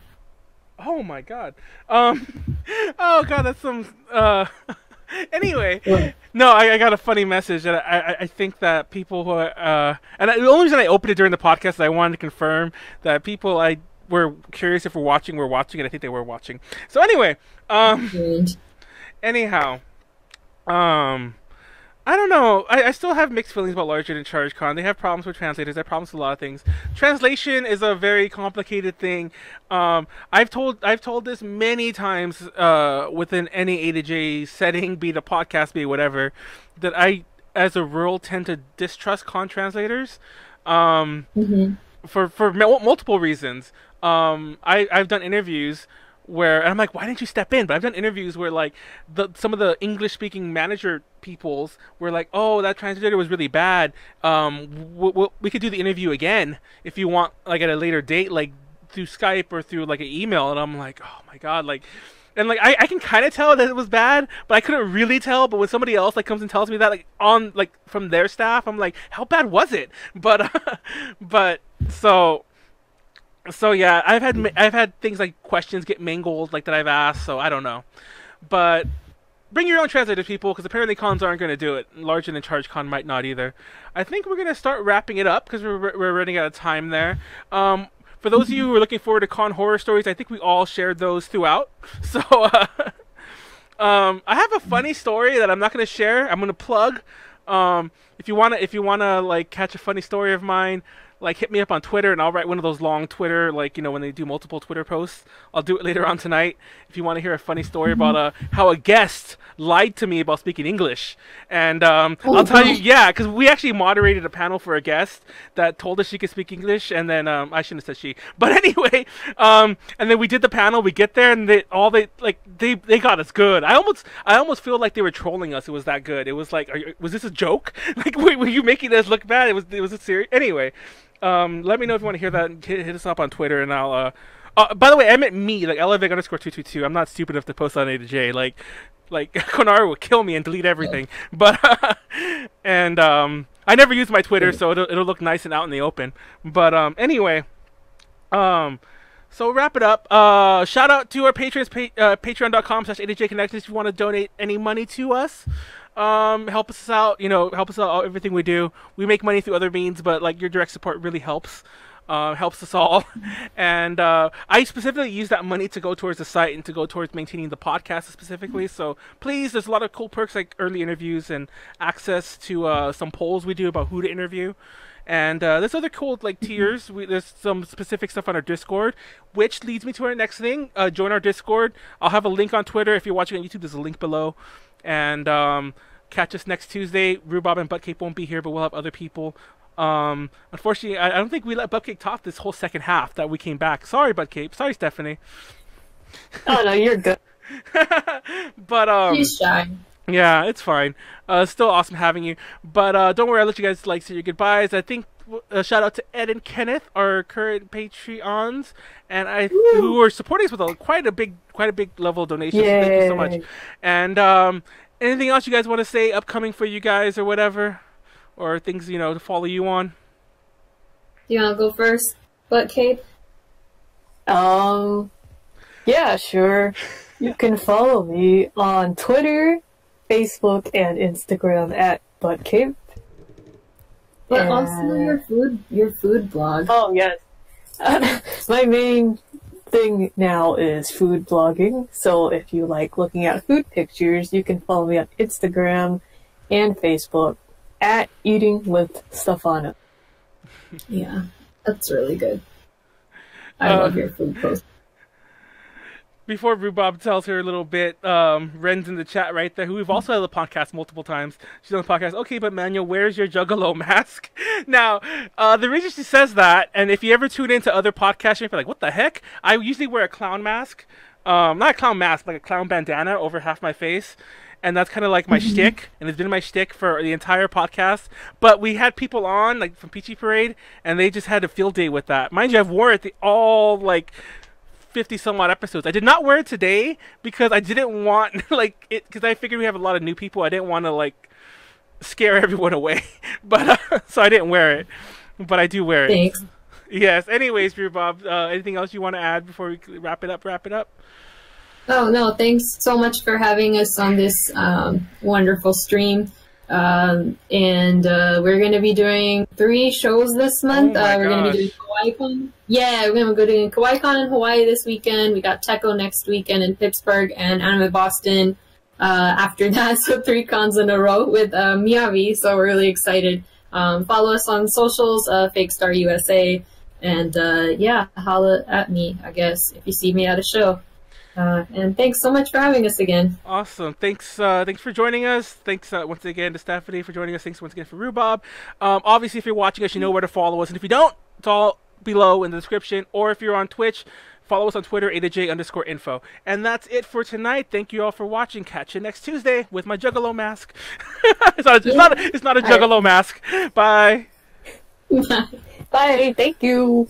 Oh my god. Oh god, that's some. Anyway, Yeah. no, I got a funny message that I think that people who and the only reason I opened it during the podcast is I wanted to confirm that people I were curious if we're watching, and I think they were watching. So anyway, anyhow, I don't know. I still have mixed feelings about Larger Than Charge Con. They have problems with translators. They have problems with a lot of things. Translation is a very complicated thing. I've told this many times within any A to J setting, be it a podcast, be it whatever, that I, as a rule, tend to distrust con translators. For multiple reasons. I've done interviews where, and I'm like, why didn't you step in? But I've done interviews where, like, some of the English-speaking manager peoples were like, oh, that translator was really bad. We could do the interview again if you want, like, at a later date, like, through Skype or through, like, an email. And I'm like, oh, my God, like... And, like, I can kind of tell that it was bad, but I couldn't really tell. But when somebody else, like, comes and tells me that, like, from their staff, I'm like, how bad was it? But, So yeah, I've had things like questions get mangled, like, that I've asked, so I don't know. But bring your own translators, people, because apparently cons aren't going to do it. Larger Than Charge Con might not either. I think we're going to start wrapping it up because we're running out of time there. For those of you who are looking forward to con horror stories, I think we all shared those throughout. So I have a funny story that I'm not going to share. I'm going to plug. If you wanna like catch a funny story of mine, like, hit me up on Twitter and I'll write one of those long Twitter, like, you know, when they do multiple Twitter posts. I'll do it later on tonight. If you want to hear a funny story about how a guest lied to me about speaking English. And I'll tell you, yeah, because we actually moderated a panel for a guest that told us she could speak English, and then I shouldn't have said she. But anyway, and then we did the panel, we get there, and they got us good. I almost feel like they were trolling us. It was that good. It was like, was this a joke? Like, were you making us look bad? It was a serious. Anyway. Let me know if you want to hear that. Hit us up on Twitter, and I'll. By the way, I meant me, like Elevig_222. I'm not stupid enough to post on A to J. Like Konaru will kill me and delete everything. But and I never use my Twitter, so it'll look nice and out in the open. But anyway, so wrap it up. Shout out to our patrons, patreon.com/A2JConnections if you want to donate any money to us. Help us out, help us out everything we do. We make money through other means, but, like, your direct support really helps us all. And I specifically use that money to go towards the site and to go towards maintaining the podcast specifically. So please, there's a lot of cool perks like early interviews and access to some polls we do about who to interview. And there's other cool, like, tiers. There's some specific stuff on our Discord, which leads me to our next thing. Join our Discord. I'll have a link on Twitter. If you're watching on YouTube, there's a link below. And catch us next Tuesday. Rubab and Buttcape won't be here, but we'll have other people. Unfortunately, I don't think we let Buttcape talk this whole second half that we came back. Sorry, Buttcape. Sorry, Stephanie. Oh, no, you're good. But He's shy. yeah, it's fine. Still awesome having you. But don't worry, I'll let you guys, like, say your goodbyes. I think shout out to Ed and Kenneth, our current Patreons, and who are supporting us with quite a big level of donations. So thank you so much. And Anything else you guys want to say upcoming for you guys or whatever? Or things, to follow you on? Do you want to go first, Buttcape? Yeah, sure. You can follow me on Twitter, Facebook, and Instagram at Buttcape. But also your food blog. Oh, yes. My main thing now is food blogging, so if you like looking at food pictures, you can follow me on Instagram and Facebook at Eating with Stefano. Yeah, that's really good. I love your food posts. Before Rubab tells her a little bit, Ren's in the chat right there, who we've also had the podcast multiple times. She's on the podcast. Okay, but Manuel, where's your Juggalo mask? Now, the reason she says that, and if you ever tune into other podcasts, you're like, what the heck? I usually wear a clown mask. Not a clown mask, like a clown bandana over half my face. And that's kind of like my shtick, and it's been my shtick for the entire podcast. But we had people on, like from Peachy Parade, and they just had a field day with that. Mind you, I've worn it all, like, 50 some odd episodes. I did not wear it today because I didn't want because I figured we have a lot of new people. I didn't want to scare everyone away, but so I didn't wear it. But I do wear it. Thanks. Yes. Anyways, Rubab, anything else you want to add before we wrap it up? Oh no! Thanks so much for having us on this wonderful stream. And we're going to be doing 3 shows this month. We're going to be doing KawaiiCon. Yeah, we're going to be doing KawaiiCon in Hawaii this weekend. We got Techo next weekend in Pittsburgh and Anime Boston after that. So 3 cons in a row with Miyavi. So we're really excited. Follow us on socials, Fake Star USA. And yeah, holla at me, I guess, if you see me at a show. And thanks so much for having us again. Awesome. Thanks for joining us. Thanks once again to Stephanie for joining us. Thanks once again for Rubab. Obviously, if you're watching us, you know where to follow us. And if you don't, it's all below in the description. Or if you're on Twitch, follow us on Twitter, @AJ_info. And that's it for tonight. Thank you all for watching. Catch you next Tuesday with my Juggalo mask. It's not a Juggalo mask. Bye. Bye. Thank you.